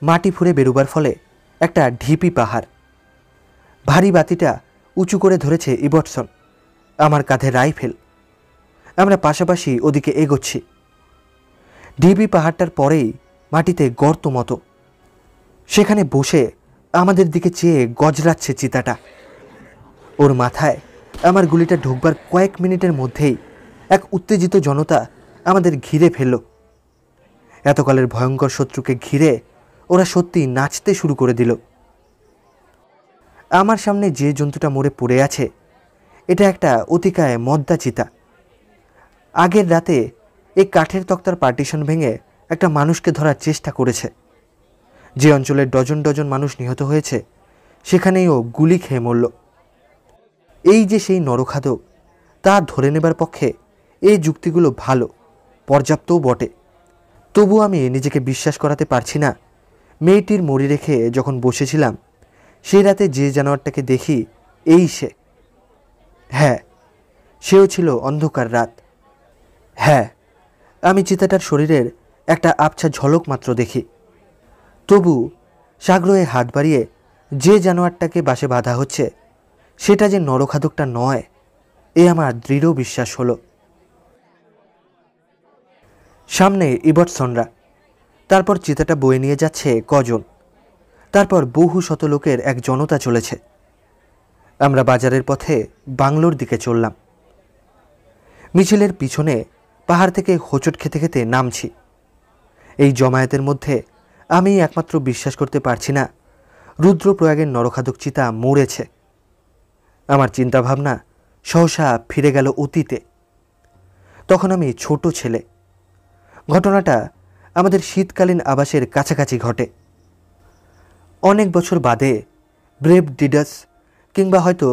মাটি ফুঁড়ে বেরোবার ফলে একটা ঢিপি পাহাড়। ভারী বাতিটা উঁচু করে ধরেছে ইবটসন, আমার কাঁধে রাইফেল। আমরা পাশাপাশি ওদিকে এগোচ্ছি। ঢিপি পাহাড়টার পরেই মাটিতে গর্ত মতো। সেখানে বসে আমাদের দিকে চেয়ে গজরাচ্ছে চিতাটা। ওর মাথায় আমার গুলিটা ঢুকবার কয়েক মিনিটের মধ্যেই এক উত্তেজিত জনতা আমাদের ঘিরে ফেলল। এতকালের ভয়ঙ্কর শত্রুকে ঘিরে ওরা সত্যি নাচতে শুরু করে দিল। আমার সামনে যে জন্তুটা মরে পড়ে আছে, এটা একটা অতিকায় মদ্দা চিতা। আগের রাতে এই কাঠের তক্তার পার্টিশন ভেঙে একটা মানুষকে ধরার চেষ্টা করেছে। যে অঞ্চলে ডজন ডজন মানুষ নিহত হয়েছে, সেখানেই ও গুলি খেয়ে মরল। এই যে সেই নরখাদক, তা ধরে নেবার পক্ষে এই যুক্তিগুলো ভালো, পর্যাপ্তও বটে। তবু আমি নিজেকে বিশ্বাস করাতে পারছি না, মেয়েটির মরি রেখে যখন বসেছিলাম সেই রাতে যে জানোয়ারটাকে দেখি, এই সে। হ্যাঁ, সেও ছিল অন্ধকার রাত। হ্যাঁ, আমি চিতাটার শরীরের একটা আবছা ঝলক মাত্র দেখি। তবু সাগ্রহে হাত বাড়িয়ে যে জানোয়ারটাকে বাসে বাঁধা হচ্ছে, সেটা যে নরখাদকটা নয়, এ আমার দৃঢ় বিশ্বাস হলো। সামনে ইবটসনরা, তারপর চিতাটা বয়ে নিয়ে যাচ্ছে কজন, তারপর বহু শত লোকের এক জনতা চলেছে। আমরা বাজারের পথে বাংলোর দিকে চললাম। মিছিলের পিছনে পাহাড় থেকে হোঁচট খেতে খেতে নামছি। এই জমায়েতের মধ্যে আমি একমাত্র বিশ্বাস করতে পারছি না রুদ্রপ্রয়াগের নরখাদক চিতা মরেছে। আমার চিন্তাভাবনা সহসা ফিরে গেল অতীতে। তখন আমি ছোট ছেলে। ঘটনাটা আমাদের শীতকালীন আবাসের কাছাকাছি ঘটে। অনেক বছর বাদে ব্রেভ ডিডাস, কিংবা হয়তো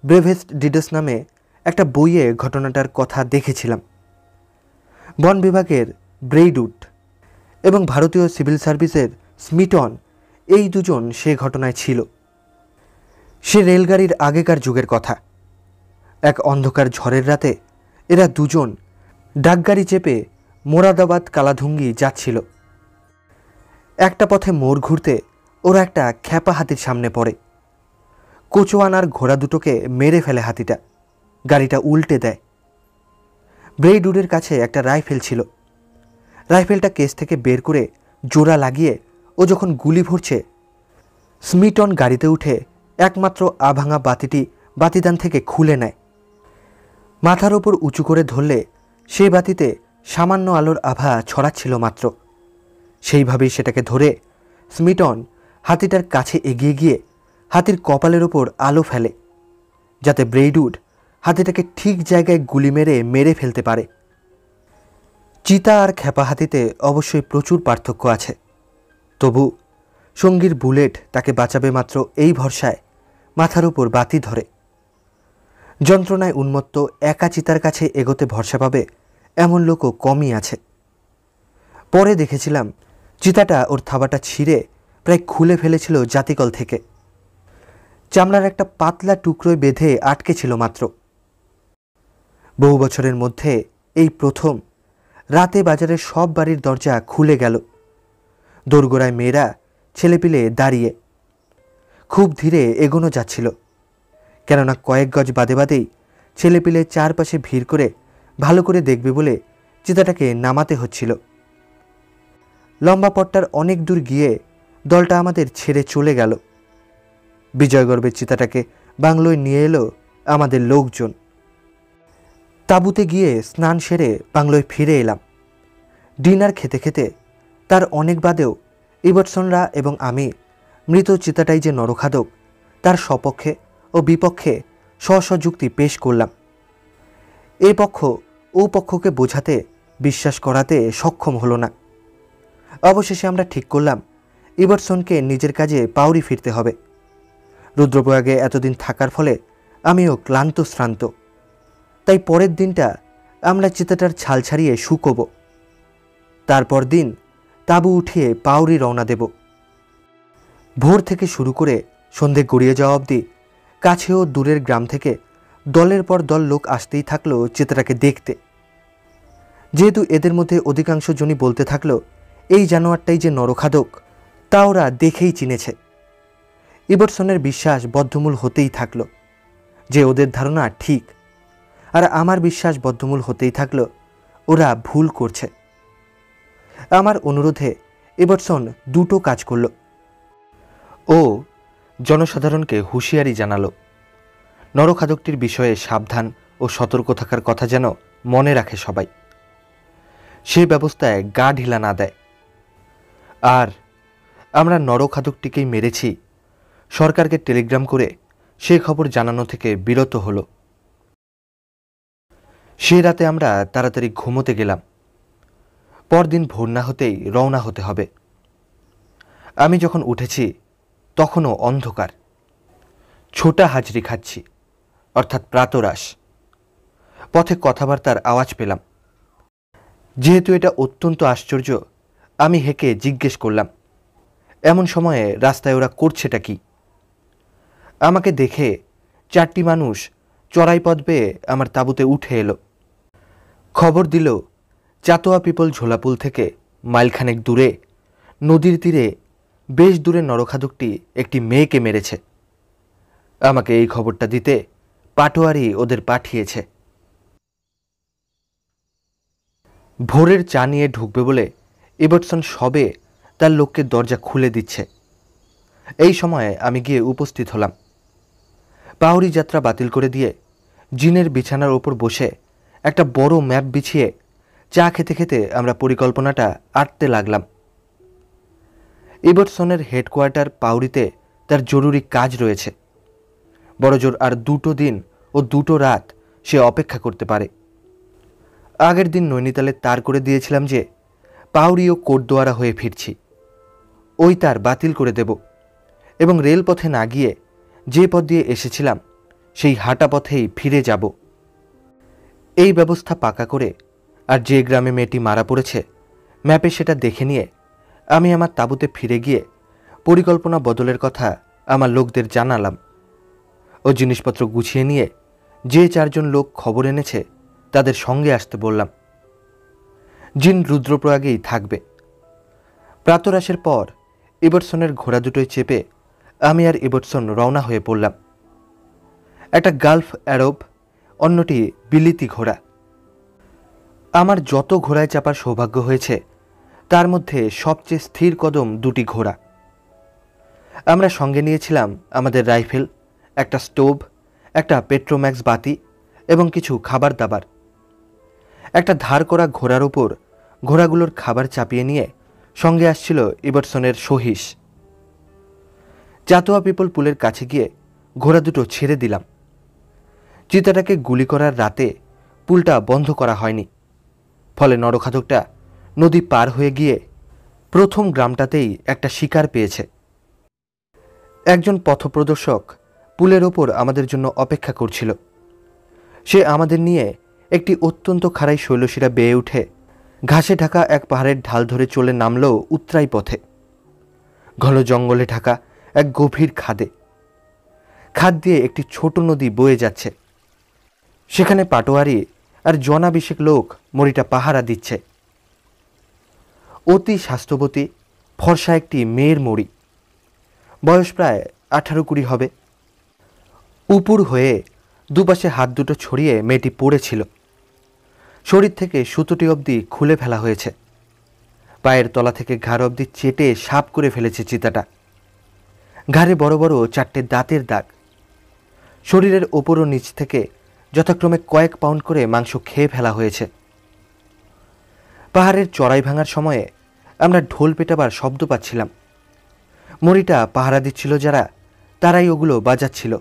ব্রেভেস্ট ডিডাস নামে একটা বইয়ে ঘটনাটার কথা দেখেছিলাম। বন বিভাগের ব্রেইডউড এবং ভারতীয় সিভিল সার্ভিসের স্মিটন, এই দুজন সে ঘটনায় ছিল। সে রেলগাড়ির আগেকার যুগের কথা। এক অন্ধকার ঝড়ের রাতে এরা দুজন ডাকগাড়ি চেপে মোরাদাবাদ কালাধুঙ্গি যাচ্ছিল। একটা পথে মোড় ঘুরতে ওরা একটা খ্যাপা হাতির সামনে পড়ে। কোচোয়ানার ঘোড়া দুটোকে মেরে ফেলে হাতিটা, গাড়িটা উল্টে দেয়। ব্রেইডউডের কাছে একটা রাইফেল ছিল। রাইফেলটা কেস থেকে বের করে জোড়া লাগিয়ে ও যখন গুলি ভরছে, স্মিটন গাড়িতে উঠে একমাত্র আভাঙা বাতিটি বাতিদান থেকে খুলে নেয়। মাথার ওপর উঁচু করে ধরলে সেই বাতিতে সামান্য আলোর আভা ছড়াচ্ছিল মাত্র। সেইভাবেই সেটাকে ধরে স্মিটন হাতিটার কাছে এগিয়ে গিয়ে হাতির কপালের ওপর আলো ফেলে, যাতে ব্রেইডউড হাতিটাকে ঠিক জায়গায় গুলি মেরে মেরে ফেলতে পারে। চিতা আর খেপা হাতিতে অবশ্যই প্রচুর পার্থক্য আছে, তবু সঙ্গীর বুলেট তাকে বাঁচাবে মাত্র এই ভরসায় মাথার উপর বাতি ধরে। যন্ত্রণায় উন্মত্ত একা চিতার কাছে এগোতে ভরসা পাবে এমন লোকও কমই আছে। পরে দেখেছিলাম চিতাটা ওর থাবাটা ছিঁড়ে প্রায় খুলে ফেলেছিল জাতিকল থেকে। চামড়ার একটা পাতলা টুকরোয় বেঁধে আটকে ছিল মাত্র। বহু বছরের মধ্যে এই প্রথম রাতে বাজারের সব বাড়ির দরজা খুলে গেল। দোরগোড়ায় মেয়েরা ছেলেপিলে দাঁড়িয়ে খুব ধীরে এগোনো যাচ্ছিল, কেননা কয়েক গজ বাদে বাদেই ছেলেপিলে চারপাশে ভিড় করে ভালো করে দেখবে বলে চিতাটাকে নামাতে হচ্ছিল। লম্বা পথটার অনেক দূর গিয়ে দলটা আমাদের ছেড়ে চলে গেল। বিজয়গর্বের চিতাটাকে বাংলোয় নিয়ে এলো আমাদের লোকজন। তাঁবুতে গিয়ে স্নান সেরে বাংলোয় ফিরে এলাম। ডিনার খেতে খেতে তার অনেক বাদেও ইবটসনরা এবং আমি মৃত চিতাটাই যে নরখাদক তার সপক্ষে ও বিপক্ষে স্ব যুক্তি পেশ করলাম। এ পক্ষ ও পক্ষকে বোঝাতে বিশ্বাস করাতে সক্ষম হলো না। অবশেষে আমরা ঠিক করলাম ইবটসনকে নিজের কাজে পাউরি ফিরতে হবে। রুদ্রপ্রয়াগে এতদিন থাকার ফলে আমিও ক্লান্ত শ্রান্ত, তাই পরের দিনটা আমরা চিতাটার ছাল ছাড়িয়ে শুকোব। তারপর দিন তাঁবু উঠিয়ে পাউরি রওনা দেব। ভোর থেকে শুরু করে সন্ধে গড়িয়ে যাওয়া অবধি কাছেও দূরের গ্রাম থেকে দলের পর দল লোক আসতেই থাকলো চিতাটাকে দেখতে। যেহেতু এদের মধ্যে অধিকাংশ জনই বলতে থাকলো এই জানোয়ারটাই যে নরখাদক, তা ওরা দেখেই চিনেছে। ইবটসনের বিশ্বাস বদ্ধমূল হতেই থাকলো যে ওদের ধারণা ঠিক, আর আমার বিশ্বাস বদ্ধমূল হতেই থাকলো ওরা ভুল করছে। আমার অনুরোধে ইবটসন দুটো কাজ করল। ও জনসাধারণকে হুঁশিয়ারি জানালো, নরখাদকটির বিষয়ে সাবধান ও সতর্ক থাকার কথা যেন মনে রাখে সবাই, সে ব্যবস্থায় গা ঢিলা না দেয়। আর আমরা নরখাদকটিকেই মেরেছি সরকারকে টেলিগ্রাম করে সে খবর জানানো থেকে বিরত হলো। সে রাতে আমরা তাড়াতাড়ি ঘুমোতে গেলাম। পরদিন ভোর না হতেই রওনা হতে হবে। আমি যখন উঠেছি তখনও অন্ধকার। ছোটা হাজরি খাচ্ছি, অর্থাৎ প্রাতরাশ। পথে কথাবার্তার আওয়াজ পেলাম। যেহেতু এটা অত্যন্ত আশ্চর্য, আমি হেঁকে জিজ্ঞেস করলাম, এমন সময়ে রাস্তায় ওরা করছেটা কি? আমাকে দেখে চারটি মানুষ চড়াই পথ বেয়ে আমার তাঁবুতে উঠে এলো। খবর দিল চাতোয়া পিপল ঝোলাপুল থেকে মাইলখানেক দূরে নদীর তীরে বেশ দূরে নরখাদকটি একটি মেয়েকে মেরেছে। আমাকে এই খবরটা দিতে পাটোয়ারি ওদের পাঠিয়েছে। ভোরের চা নিয়ে ঢুকবে বলে ইবটসন সবে তার লোককে দরজা খুলে দিচ্ছে। এই সময়ে আমি গিয়ে উপস্থিত হলাম। পাউরি যাত্রা বাতিল করে দিয়ে জিনের বিছানার ওপর বসে একটা বড় ম্যাপ বিছিয়ে চা খেতে খেতে আমরা পরিকল্পনাটা আঁটতে লাগলাম। ইবটসনের হেডকোয়ার্টার পাউরিতে তার জরুরি কাজ রয়েছে। বড়জোর আর 2 দিন ও 2 রাত সে অপেক্ষা করতে পারে। আগের দিন নৈনিতালে তার করে দিয়েছিলাম যে পাউরি ও কোটদোয়ারা হয়ে ফিরছি। ওই তার বাতিল করে দেব এবং রেলপথে না গিয়ে যে পথ দিয়ে এসেছিলাম সেই হাঁটা পথেই ফিরে যাব। এই ব্যবস্থা পাকা করে আর যে গ্রামে মেয়েটি মারা পড়েছে ম্যাপে সেটা দেখে নিয়ে আমি আমার তাঁবুতে ফিরে গিয়ে পরিকল্পনা বদলের কথা আমার লোকদের জানালাম ও জিনিসপত্র গুছিয়ে নিয়ে যে 4 জন লোক খবর এনেছে তাদের সঙ্গে আসতে বললাম। জিন রুদ্রপ্রয়াগেই থাকবে। প্রাতরাশের পর ইবটসনের ঘোড়া দুটোয় চেপে আমি আর ইবটসন রওনা হয়ে পড়লাম। একটা গালফ অ্যারব, অন্যটি বিলিতি ঘোড়া। আমার যত ঘোড়ায় চাপার সৌভাগ্য হয়েছে তার মধ্যে সবচেয়ে স্থির কদম দুটি ঘোড়া। আমরা সঙ্গে নিয়েছিলাম আমাদের রাইফেল, একটা স্টোভ, একটা পেট্রোম্যাক্স বাতি এবং কিছু খাবার দাবার। একটা ধার করা ঘোড়ার ওপর ঘোড়াগুলোর খাবার চাপিয়ে নিয়ে সঙ্গে আসছিল ইভারসনের সহিস। চাতোয়া পিপল পুলের কাছে গিয়ে ঘোড়া দুটো ছেড়ে দিলাম। চিতাটাকে গুলি করার রাতে পুলটা বন্ধ করা হয়নি, ফলে নরখাদকটা নদী পার হয়ে গিয়ে প্রথম গ্রামটাতেই একটা শিকার পেয়েছে। একজন পথপ্রদর্শক পুলের ওপর আমাদের জন্য অপেক্ষা করছিল। সে আমাদের নিয়ে একটি অত্যন্ত খাড়াই শৈলশিরা বেয়ে উঠে ঘাসে ঢাকা এক পাহাড়ের ঢাল ধরে চলে নামল উত্তরাই পথে, ঘন জঙ্গলে ঢাকা এক গভীর খাদে। খাদ দিয়ে একটি ছোট নদী বয়ে যাচ্ছে। সেখানে পাটোয়ারি আর জনাবিশেক লোক মরিটা পাহারা দিচ্ছে। অতি স্বাস্থ্যবতী ফর্সা একটি মেয়ের মরি, বয়স প্রায় 18-20 হবে। উপুর হয়ে দুপাশে হাত দুটো ছড়িয়ে মেয়েটি পড়েছিল। শরীর থেকে সুতোটি অবধি খুলে ফেলা হয়েছে। পায়ের তলা থেকে ঘাড় অবধি চেটে সাপ করে ফেলেছে চিতাটা। ঘাড়ে বড় বড় 4টে দাঁতের দাগ। শরীরের ওপর ও নিচ থেকে যথাক্রমে কয়েক পাউন্ড করে মাংস খেয়ে ফেলা হয়েছে। পাহাড়ের চড়াই ভাঙার সময়ে আমরা ঢোল পেটাবার শব্দ পাচ্ছিলাম। মরিটা পাহারা দিচ্ছিল যারা, তারাই ওগুলো বাজাচ্ছিল।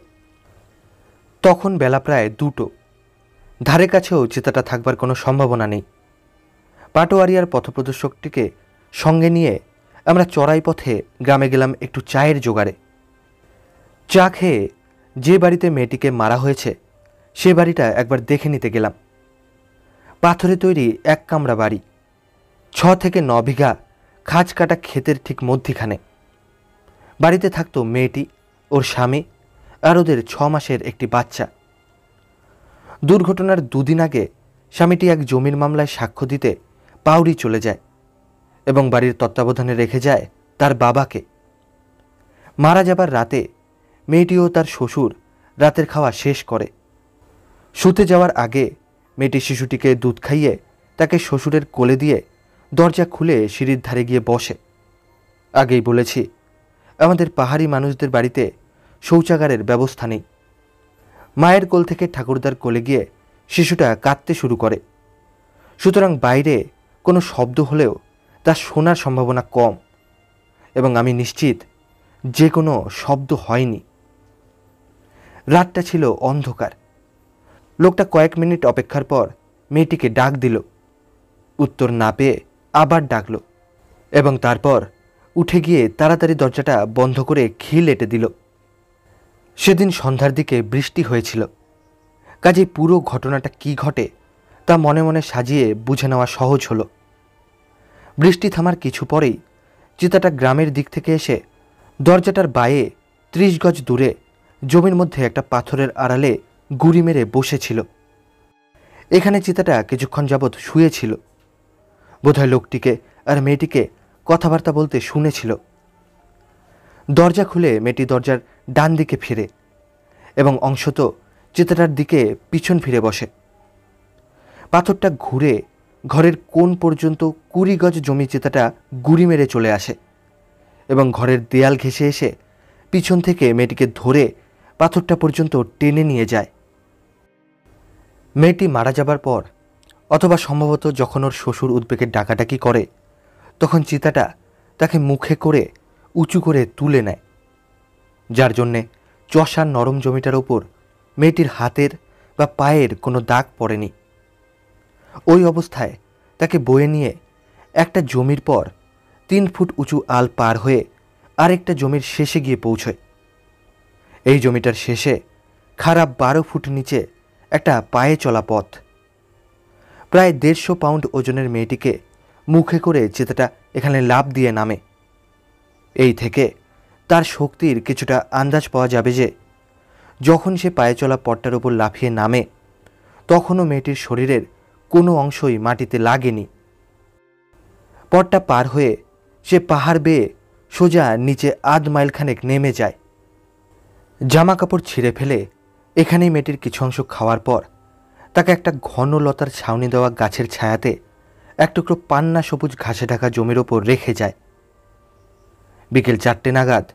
তখন বেলা প্রায় 2টো। ধারে কাছেও চিতাটা থাকবার কোনো সম্ভাবনা নেই। পাটোয়ারিয়ার পথপ্রদর্শকটিকে সঙ্গে নিয়ে আমরা চড়াই পথে গ্রামে গেলাম একটু চায়ের জোগাড়ে। চা খেয়ে যে বাড়িতে মেয়েটিকে মারা হয়েছে সে বাড়িটা একবার দেখে নিতে গেলাম। পাথরে তৈরি এক কামরা বাড়ি, 6 থেকে 9 বিঘা খাঁজ কাটা ক্ষেতের ঠিক মধ্যিখানে। বাড়িতে থাকতো মেয়েটি, ওর স্বামী আর ওদের 6 মাসের একটি বাচ্চা। দুর্ঘটনার 2 দিন আগে স্বামীটি এক জমির মামলায় সাক্ষ্য দিতে পাউরি চলে যায় এবং বাড়ির তত্ত্বাবধানে রেখে যায় তার বাবাকে। মারা যাবার রাতে মেয়েটিও তার শ্বশুর রাতের খাওয়া শেষ করে। শুতে যাওয়ার আগে মেয়েটি শিশুটিকে দুধ খাইয়ে তাকে শ্বশুরের কোলে দিয়ে দরজা খুলে সিঁড়ির ধারে গিয়ে বসে। আগেই বলেছি, আমাদের পাহাড়ি মানুষদের বাড়িতে শৌচাগারের ব্যবস্থা নেই। মায়ের কোল থেকে ঠাকুরদার কোলে গিয়ে শিশুটা কাঁদতে শুরু করে। সুতরাং বাইরে কোনো শব্দ হলেও তা শোনার সম্ভাবনা কম, এবং আমি নিশ্চিত যে কোনো শব্দ হয়নি। রাতটা ছিল অন্ধকার। লোকটা কয়েক মিনিট অপেক্ষার পর মেয়েটিকে ডাক দিল। উত্তর না পেয়ে আবার ডাকল এবং তারপর উঠে গিয়ে তাড়াতাড়ি দরজাটা বন্ধ করে খিল এঁটে দিল। সেদিন সন্ধ্যার দিকে বৃষ্টি হয়েছিল, কাজেই পুরো ঘটনাটা কি ঘটে তা মনে মনে সাজিয়ে বুঝে নেওয়া সহজ হলো। বৃষ্টি থামার কিছু পরেই চিতাটা গ্রামের দিক থেকে এসে দরজাটার বাইরে 30 গজ দূরে জমির মধ্যে একটা পাথরের আড়ালে গুড়ি মেরে বসেছিল। এখানে চিতাটা কিছুক্ষণ যাবৎ শুয়েছিল। বোধহয় লোকটিকে আর মেয়েটিকে কথাবার্তা বলতে শুনেছিল। দরজা খুলে মেয়েটি দরজার ডান দিকে ফিরে এবং অংশত চিতাটার দিকে পিছন ফিরে বসে। পাথরটা ঘুরে ঘরের কোণ পর্যন্ত 20 গজ জমি চিতাটা গুড়ি মেরে চলে আসে এবং ঘরের দেয়াল ঘেঁষে এসে পিছন থেকে মেয়েটিকে ধরে পাথরটা পর্যন্ত টেনে নিয়ে যায়। মেয়েটি মারা যাবার পর, অথবা সম্ভবত যখন ওর শ্বশুর উদ্বেগের ডাকাডাকি করে, তখন চিতাটা তাকে মুখে করে উঁচু করে তুলে নেয়, যার জন্যে চষার নরম জমিটার ওপর মেয়েটির হাতের বা পায়ের কোনো দাগ পড়েনি। ওই অবস্থায় তাকে বয়ে নিয়ে একটা জমির পর 3 ফুট উঁচু আল পার হয়ে আরেকটা জমির শেষে গিয়ে পৌঁছয়। এই জমিটার শেষে খারাপ 12 ফুট নিচে একটা পায়ে চলা পথ। প্রায় 150 পাউন্ড ওজনের মেয়েটিকে মুখে করে চিতাটা এখানে লাফ দিয়ে নামে। এই থেকে তার শক্তির কিছুটা আন্দাজ পাওয়া যাবে যে যখন সে পায়ে চলা পথটার উপর লাফিয়ে নামে তখনও মেয়েটির শরীরের কোনো অংশই মাটিতে লাগেনি। পথটা পার হয়ে সে পাহাড় বেয়ে সোজা নিচে 1/2 মাইল খানেক নেমে যায়। জামা কাপড় ছিঁড়ে ফেলে এখানেই মেয়েটির কিছু অংশ খাওয়ার পর তাকে একটা ঘন লতার ছাউনি দেওয়া গাছের ছায়াতে এক টুকরো পান্না সবুজ ঘাসে ঢাকা জমির ওপর রেখে যায়। বিকেল 4টে নাগাদ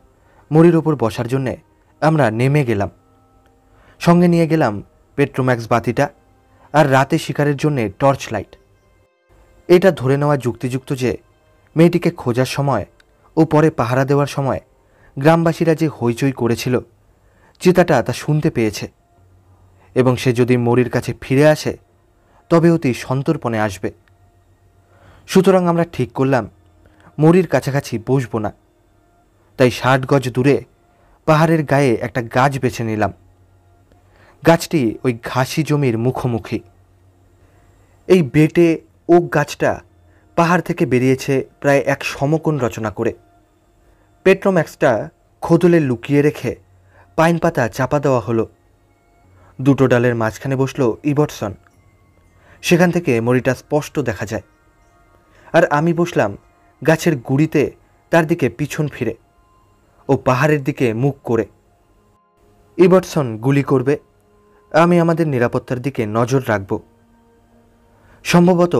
মরির ওপর বসার জন্যে আমরা নেমে গেলাম। সঙ্গে নিয়ে গেলাম পেট্রোম্যাক্স বাতিটা আর রাতে শিকারের জন্যে টর্চ লাইট। এটা ধরে নেওয়া যুক্তিযুক্ত যে মেয়েটিকে খোঁজার সময় ও পরে পাহারা দেওয়ার সময় গ্রামবাসীরা যে হইচই করেছিল, চিতাটা তা শুনতে পেয়েছে এবং সে যদি মরির কাছে ফিরে আসে তবে অতি সন্তর্পণে আসবে। সুতরাং আমরা ঠিক করলাম মরির কাছাকাছি বসব না। তাই 60 গজ দূরে পাহাড়ের গায়ে একটা গাছ বেছে নিলাম। গাছটি ওই ঘাসি জমির মুখোমুখি। এই বেটে ওক গাছটা পাহাড় থেকে বেরিয়েছে প্রায় এক সমকোণ রচনা করে। পেট্রোম্যাক্সটা খোদলে লুকিয়ে রেখে পাইন পাতা চাপা দেওয়া হলো। দুটো ডালের মাঝখানে বসল ইবটসন। সেখান থেকে মরিটা স্পষ্ট দেখা যায়। আর আমি বসলাম গাছের গুড়িতে, তার দিকে পিছন ফিরে ও পাহাড়ের দিকে মুখ করে। ইবটসন গুলি করবে, আমি আমাদের নিরাপত্তার দিকে নজর রাখব। সম্ভবত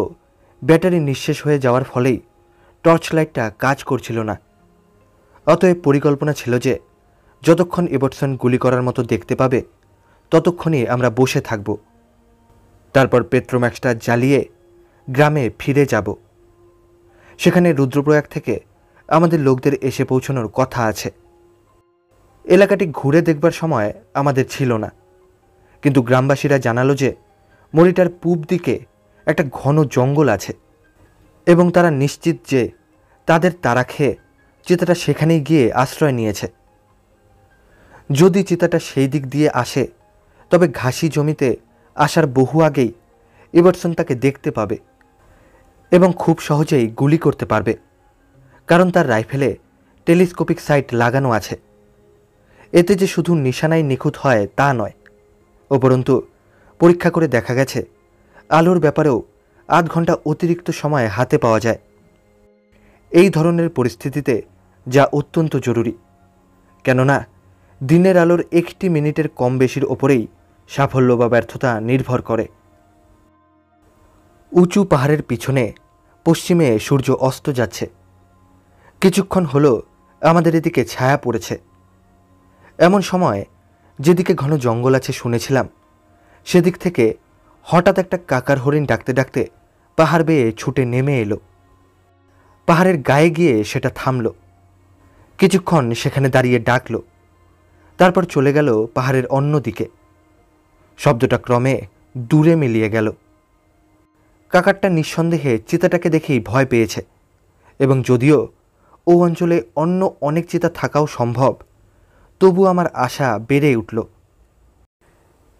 ব্যাটারি নিঃশেষ হয়ে যাওয়ার ফলেই টর্চ লাইটটা কাজ করছিল না। অতএব পরিকল্পনা ছিল যে যতক্ষণ ইবটসন গুলি করার মতো দেখতে পাবে ততক্ষণই আমরা বসে থাকব। তারপর পেট্রোম্যাক্সটা জ্বালিয়ে গ্রামে ফিরে যাব। সেখানে রুদ্রপ্রয়াগ থেকে আমাদের লোকদের এসে পৌঁছানোর কথা আছে। এলাকাটি ঘুরে দেখবার সময় আমাদের ছিল না, কিন্তু গ্রামবাসীরা জানালো যে মরিটার পূব দিকে একটা ঘন জঙ্গল আছে এবং তারা নিশ্চিত যে তাদের তাড়া খেয়ে চিতাটা সেখানেই গিয়ে আশ্রয় নিয়েছে। যদি চিতাটা সেই দিক দিয়ে আসে তবে ঘাসি জমিতে আসার বহু আগেই ইবটসন তাকে দেখতে পাবে এবং খুব সহজেই গুলি করতে পারবে, কারণ তার রাইফেলে টেলিস্কোপিক সাইট লাগানো আছে। এতে যে শুধু নিশানায় নিখুঁত হয় তা নয়, উপরন্তু পরীক্ষা করে দেখা গেছে আলোর ব্যাপারেও 8 ঘন্টা অতিরিক্ত সময় হাতে পাওয়া যায়। এই ধরনের পরিস্থিতিতে যা অত্যন্ত জরুরি, কেননা দিনের আলোর 1টি মিনিটের কম বেশির ওপরেই সাফল্য বা ব্যর্থতা নির্ভর করে। উঁচু পাহাড়ের পিছনে পশ্চিমে সূর্য অস্ত যাচ্ছে। কিছুক্ষণ হলো আমাদের এদিকে ছায়া পড়েছে। এমন সময় যেদিকে ঘন জঙ্গল আছে শুনেছিলাম, সেদিক থেকে হঠাৎ একটা কাকার হরিণ ডাকতে ডাকতে পাহাড় বেয়ে ছুটে নেমে এলো। পাহাড়ের গায়ে গিয়ে সেটা থামল। কিছুক্ষণ সেখানে দাঁড়িয়ে ডাকল, তারপর চলে গেল পাহাড়ের অন্য দিকে। শব্দটা ক্রমে দূরে মিলিয়ে গেল। কাকারটা নিঃসন্দেহে চিতাটাকে দেখেই ভয় পেয়েছে এবং যদিও ও অঞ্চলে অন্য অনেক চিতা থাকাও সম্ভব, তবু আমার আশা বেড়ে উঠল।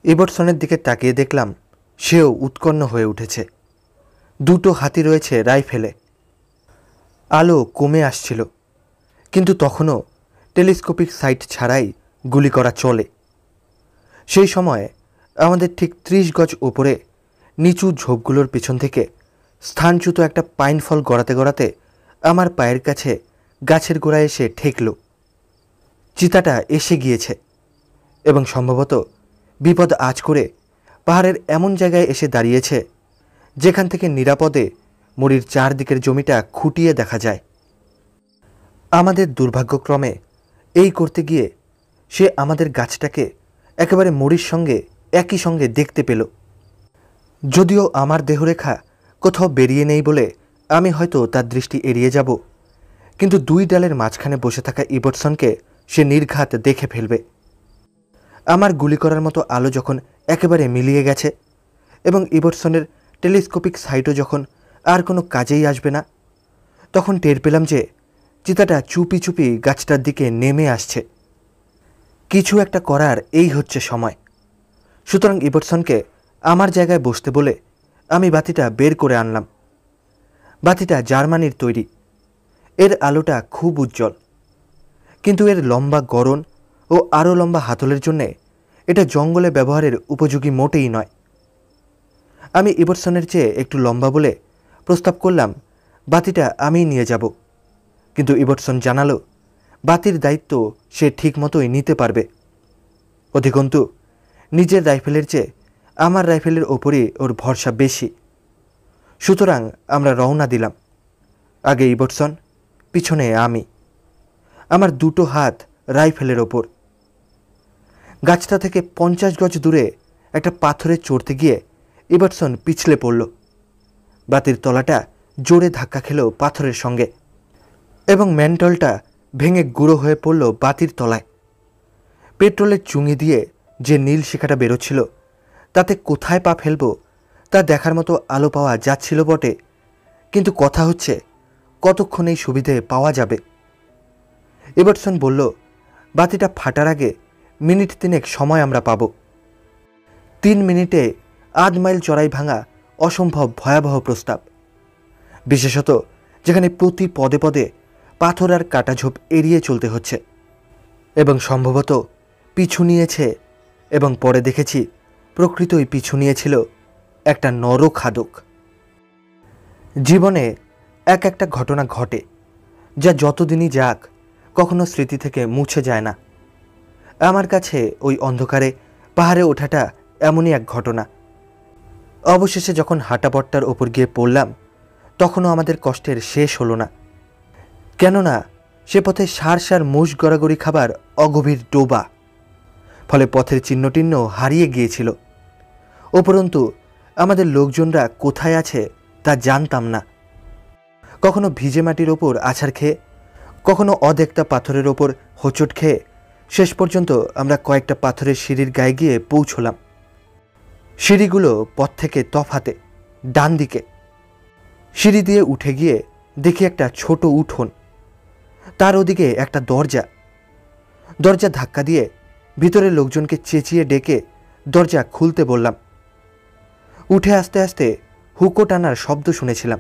ইবটসনের দিকে তাকিয়ে দেখলাম সেও উৎকণ্ঠ হয়ে উঠেছে। দুটো হাতি রয়েছে রাইফেলে। আলো কমে আসছিল, কিন্তু তখনও টেলিস্কোপিক সাইট ছাড়াই গুলি করা চলে। সেই সময় আমাদের ঠিক 30 গজ ওপরে নিচু ঝোপগুলোর পেছন থেকে স্থানচ্যুত একটা পাইন ফল গড়াতে গড়াতে আমার পায়ের কাছে গাছের গোড়ায় এসে ঠেকল। চিতাটা এসে গিয়েছে এবং সম্ভবত বিপদ আঁচ করে পাহাড়ের এমন জায়গায় এসে দাঁড়িয়েছে যেখান থেকে নিরাপদে মরির চারদিকের জমিটা খুঁটিয়ে দেখা যায়। আমাদের দুর্ভাগ্যক্রমে এই করতে গিয়ে সে আমাদের গাছটাকে একেবারে মরির সঙ্গে একই সঙ্গে দেখতে পেল। যদিও আমার দেহরেখা কোথাও বেরিয়ে নেই বলে আমি হয়তো তার দৃষ্টি এড়িয়ে যাব, কিন্তু 2 ডালের মাঝখানে বসে থাকা ইবটসনকে সে নির্ঘাত দেখে ফেলবে। আমার গুলি করার মতো আলো যখন একেবারে মিলিয়ে গেছে এবং ইবটসনের টেলিস্কোপিক সাইটও যখন আর কোনো কাজেই আসবে না, তখন টের পেলাম যে চিতাটা চুপি চুপি গাছটার দিকে নেমে আসছে। কিছু একটা করার এই হচ্ছে সময়। সুতরাং ইবটসনকে আমার জায়গায় বসতে বলে আমি বাতিটা বের করে আনলাম। বাতিটা জার্মানির তৈরি। এর আলোটা খুব উজ্জ্বল, কিন্তু এর লম্বা গড়ন ও আরও লম্বা হাতলের জন্যে এটা জঙ্গলে ব্যবহারের উপযোগী মোটেই নয়। আমি ইবটসনের চেয়ে একটু লম্বা বলে প্রস্তাব করলাম বাতিটা আমিই নিয়ে যাব, কিন্তু ইবটসন জানালো বাতির দায়িত্ব সে ঠিক মতোই নিতে পারবে। অধিকন্তু নিজের রাইফেলের চেয়ে আমার রাইফেলের ওপরই ওর ভরসা বেশি। সুতরাং আমরা রওনা দিলাম। আগে ইবটসন, পিছনে আমি, আমার দুটো হাত রাইফেলের ওপর। গাছটা থেকে 50 গজ দূরে একটা পাথরে চড়তে গিয়ে ইবটসন পিছলে পড়ল। বাতির তলাটা জোরে ধাক্কা খেল পাথরের সঙ্গে এবং ম্যান্টলটা ভেঙে গুঁড়ো হয়ে পড়ল বাতির তলায়। পেট্রোলের চুঙি দিয়ে যে নীল শিখাটা বেরোচ্ছিল তাতে কোথায় পা ফেলব তা দেখার মতো আলো পাওয়া যাচ্ছিল বটে, কিন্তু কথা হচ্ছে কতক্ষণ এই সুবিধে পাওয়া যাবে। ইবটসন বলল, বাতিটা ফাটার আগে মিনিট 3 সময় আমরা পাব। 3 মিনিটে 8 মাইল চড়াই ভাঙা অসম্ভব ভয়াবহ প্রস্তাব, বিশেষত যেখানে প্রতি পদে পদে পাথর আর কাটাঝোপ এড়িয়ে চলতে হচ্ছে এবং সম্ভবত পিছু নিয়েছে, এবং পরে দেখেছি প্রকৃতই পিছু নিয়েছিল একটা নরখাদক। জীবনে একটা ঘটনা ঘটে যা যতদিনই যাক কখনো স্মৃতি থেকে মুছে যায় না। আমার কাছে ওই অন্ধকারে পাহাড়ে ওঠাটা এমনই এক ঘটনা। অবশেষে যখন হাঁটাপট্টার ওপর গিয়ে পড়লাম তখনও আমাদের কষ্টের শেষ হলো না, কেননা সে পথে সার সার মোষ গড়াগড়ি খাবার অগভীর ডোবা, ফলে পথের চিহ্নটিহ্ন হারিয়ে গিয়েছিল। উপরন্তু আমাদের লোকজনরা কোথায় আছে তা জানতাম না। কখনো ভিজে মাটির ওপর আছাড় খেয়ে, কখনো অদেখতা পাথরের ওপর হোঁচট খেয়ে শেষ পর্যন্ত আমরা কয়েকটা পাথরের সিঁড়ির গায়ে গিয়ে পৌঁছলাম। সিঁড়িগুলো পথ থেকে তফাতে, ডান দিকে। সিঁড়ি দিয়ে উঠে গিয়ে দেখি একটা ছোট উঠোন, তার ওদিকে একটা দরজা। দরজা ধাক্কা দিয়ে ভিতরের লোকজনকে চেঁচিয়ে ডেকে দরজা খুলতে বললাম। উঠে আসতে আসতে হুকো টানার শব্দ শুনেছিলাম।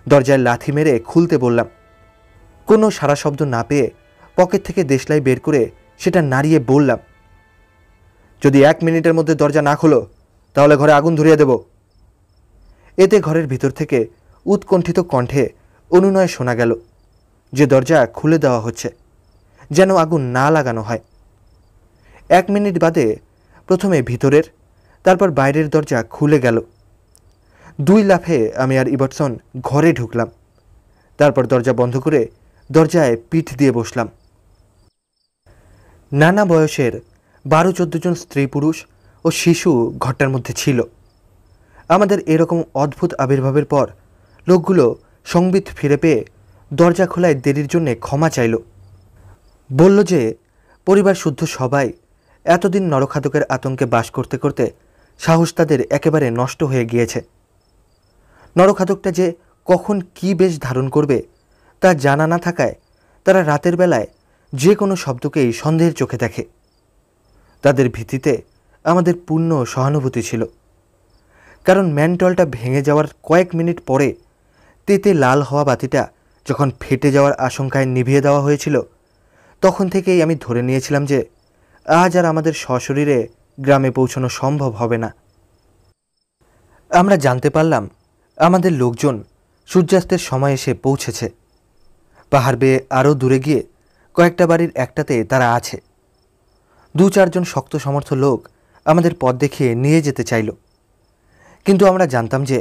দরজায় লাথি মেরে খুলতে বললাম। কোনো সারা শব্দ না পেয়ে পকেট থেকে দেশলাই বের করে সেটা নাড়িয়ে বললাম, যদি 1 মিনিটের মধ্যে দরজা না খোলো তাহলে ঘরে আগুন ধরিয়ে দেব। এতে ঘরের ভিতর থেকে উৎকণ্ঠিত কণ্ঠে অনুনয় শোনা গেল যে দরজা খুলে দেওয়া হচ্ছে, যেন আগুন না লাগানো হয়। 1 মিনিট বাদে প্রথমে ভিতরের, তারপর বাইরের দরজা খুলে গেল। 2 লাফে আমি আর ইবটসন ঘরে ঢুকলাম। তারপর দরজা বন্ধ করে দরজায় পিঠ দিয়ে বসলাম। নানা বয়সের 12-14 জন স্ত্রী পুরুষ ও শিশু ঘরটার মধ্যে ছিল। আমাদের এরকম অদ্ভুত আবির্ভাবের পর লোকগুলো সংবিত ফিরে পেয়ে দরজা খোলায় দেরির জন্যে ক্ষমা চাইল। বলল যে পরিবার শুদ্ধ সবাই এতদিন নরখাদকের আতঙ্কে বাস করতে করতে সাহস তাদের একেবারে নষ্ট হয়ে গিয়েছে। নরখাদকটা যে কখন কি বেশ ধারণ করবে তা জানা না থাকায় তারা রাতের বেলায় যে কোনো শব্দকেই সন্দেহের চোখে দেখে। তাদের ভীতিতে আমাদের পূর্ণ সহানুভূতি ছিল, কারণ ম্যানটলটা ভেঙে যাওয়ার কয়েক মিনিট পরে তেতে লাল হওয়া বাতিটা যখন ফেটে যাওয়ার আশঙ্কায় নিভিয়ে দেওয়া হয়েছিল, তখন থেকেই আমি ধরে নিয়েছিলাম যে আজ আর আমাদের সশরীরে গ্রামে পৌঁছানো সম্ভব হবে না। আমরা জানতে পারলাম আমাদের লোকজন সূর্যাস্তের সময় এসে পৌঁছেছে। পাহাড় বেয়ে আরও দূরে গিয়ে কয়েকটা বাড়ির একটাতে তারা আছে। 2-4 জন শক্ত সমর্থ লোক আমাদের পথ দেখিয়ে নিয়ে যেতে চাইল, কিন্তু আমরা জানতাম যে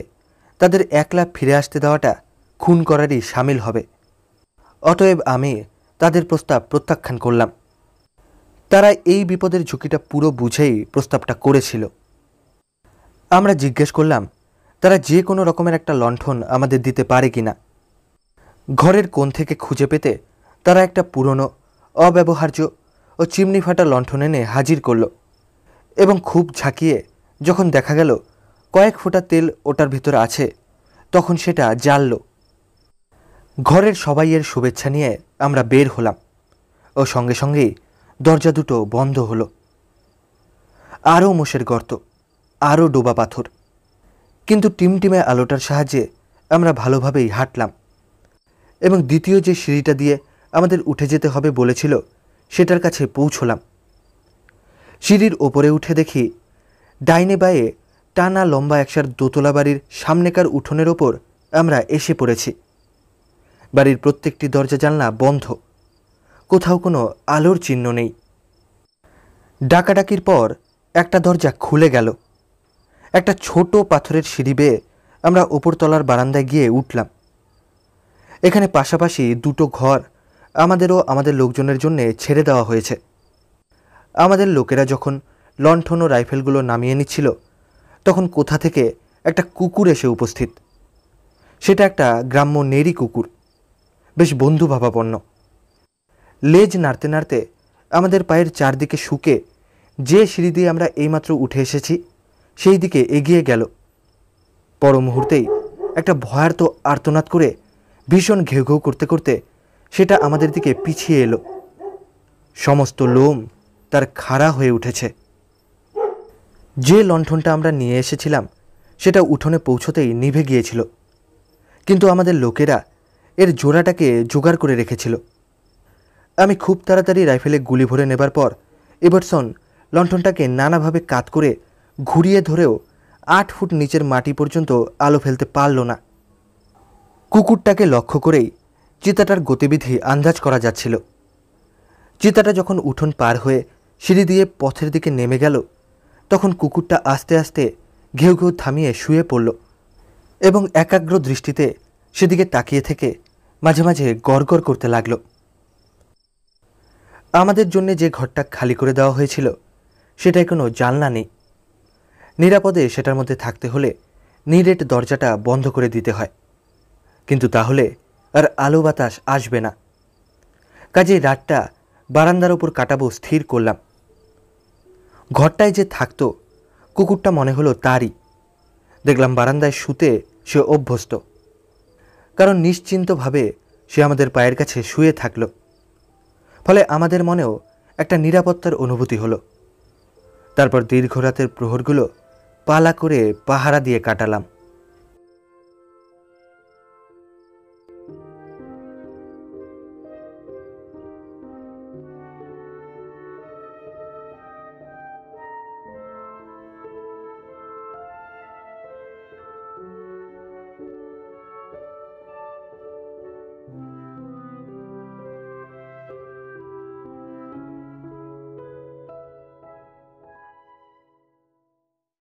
তাদের একলা ফিরে আসতে দেওয়াটা খুন করারই সামিল হবে। অতএব আমি তাদের প্রস্তাব প্রত্যাখ্যান করলাম। তারা এই বিপদের ঝুঁকিটা পুরো বুঝেই প্রস্তাবটা করেছিল। আমরা জিজ্ঞেস করলাম তারা যে কোনো রকমের একটা লণ্ঠন আমাদের দিতে পারে কিনা। ঘরের কোণ থেকে খুঁজে পেতে তারা একটা পুরনো, অব্যবহার্য ও চিমনি ফাটা লণ্ঠন এনে হাজির করল, এবং খুব ঝাঁকিয়ে যখন দেখা গেল কয়েক ফোঁটা তেল ওটার ভিতরে আছে, তখন সেটা জ্বালল। ঘরের সবাইয়ের শুভেচ্ছা নিয়ে আমরা বের হলাম ও সঙ্গে সঙ্গেই দরজা দুটো বন্ধ হলো। আরও মোষের গর্ত, আরও ডোবা পাথর, কিন্তু টিমটিমে আলোটার সাহায্যে আমরা ভালোভাবেই হাঁটলাম এবং দ্বিতীয় যে সিঁড়িটা দিয়ে আমাদের উঠে যেতে হবে বলেছিল সেটার কাছে পৌঁছলাম। সিঁড়ির ওপরে উঠে দেখি ডাইনে বায়ে টানা লম্বা একসার দোতলা বাড়ির সামনেকার উঠোনের ওপর আমরা এসে পড়েছি। বাড়ির প্রত্যেকটি দরজা জানলা বন্ধ, কোথাও কোনো আলোর চিহ্ন নেই। ডাকাডাকির পর একটা দরজা খুলে গেল। একটা ছোট পাথরের সিঁড়ি বেয়ে আমরা ওপরতলার বারান্দায় গিয়ে উঠলাম। এখানে পাশাপাশি দুটো ঘর আমাদেরও আমাদের লোকজনের জন্য ছেড়ে দেওয়া হয়েছে। আমাদের লোকেরা যখন লণ্ঠন ও রাইফেলগুলো নামিয়ে নিচ্ছিল, তখন কোথা থেকে একটা কুকুর এসে উপস্থিত। সেটা একটা গ্রাম্য নেড়ি কুকুর, বেশ বন্ধুভাবাপন্ন। লেজ নাড়তে নাড়তে আমাদের পায়ের চারদিকে শুকে যে সিঁড়ি দিয়ে আমরা এইমাত্র উঠে এসেছি সেই দিকে এগিয়ে গেল। পর মুহূর্তেই একটা ভয়ার্ত আর্তনাদ করে ভীষণ ঘেউ ঘেউ করতে করতে সেটা আমাদের দিকে পিছিয়ে এলো। সমস্ত লোম তার খাড়া হয়ে উঠেছে। যে লণ্ঠনটা আমরা নিয়ে এসেছিলাম সেটা উঠোনে পৌঁছতেই নিভে গিয়েছিল, কিন্তু আমাদের লোকেরা এর জোড়াটাকে জোগাড় করে রেখেছিল। আমি খুব তাড়াতাড়ি রাইফেলে গুলি ভরে নেবার পর এভারসন লণ্ঠনটাকে নানাভাবে কাত করে ঘুরিয়ে ধরেও 8 ফুট নিচের মাটি পর্যন্ত আলো ফেলতে পারল না। কুকুরটাকে লক্ষ্য করেই চিতাটার গতিবিধি আন্দাজ করা যাচ্ছিল। চিতাটা যখন উঠোন পার হয়ে সিঁড়ি দিয়ে পথের দিকে নেমে গেল, তখন কুকুরটা আস্তে আস্তে ঘেউ ঘেউ থামিয়ে শুয়ে পড়ল এবং একাগ্র দৃষ্টিতে সেদিকে তাকিয়ে থেকে মাঝে মাঝে গড়গড় করতে লাগল। আমাদের জন্য যে ঘরটা খালি করে দেওয়া হয়েছিল সেটায় কোনো জানলা নেই। নিরাপদে সেটার মধ্যে থাকতে হলে নিরেট দরজাটা বন্ধ করে দিতে হয়, কিন্তু তাহলে আর আলো বাতাস আসবে না। কাজেই রাতটা বারান্দার ওপর কাটাবো স্থির করলাম। ঘরটায় যে থাকতো কুকুরটা মনে হলো তারই। দেখলাম বারান্দায় শুতে সে অভ্যস্ত, কারণ নিশ্চিন্তভাবে সে আমাদের পায়ের কাছে শুয়ে থাকল। ফলে আমাদের মনেও একটা নিরাপত্তার অনুভূতি হলো। তারপর দীর্ঘ রাতের প্রহরগুলো পালা করে পাহারা দিয়ে কাটালাম।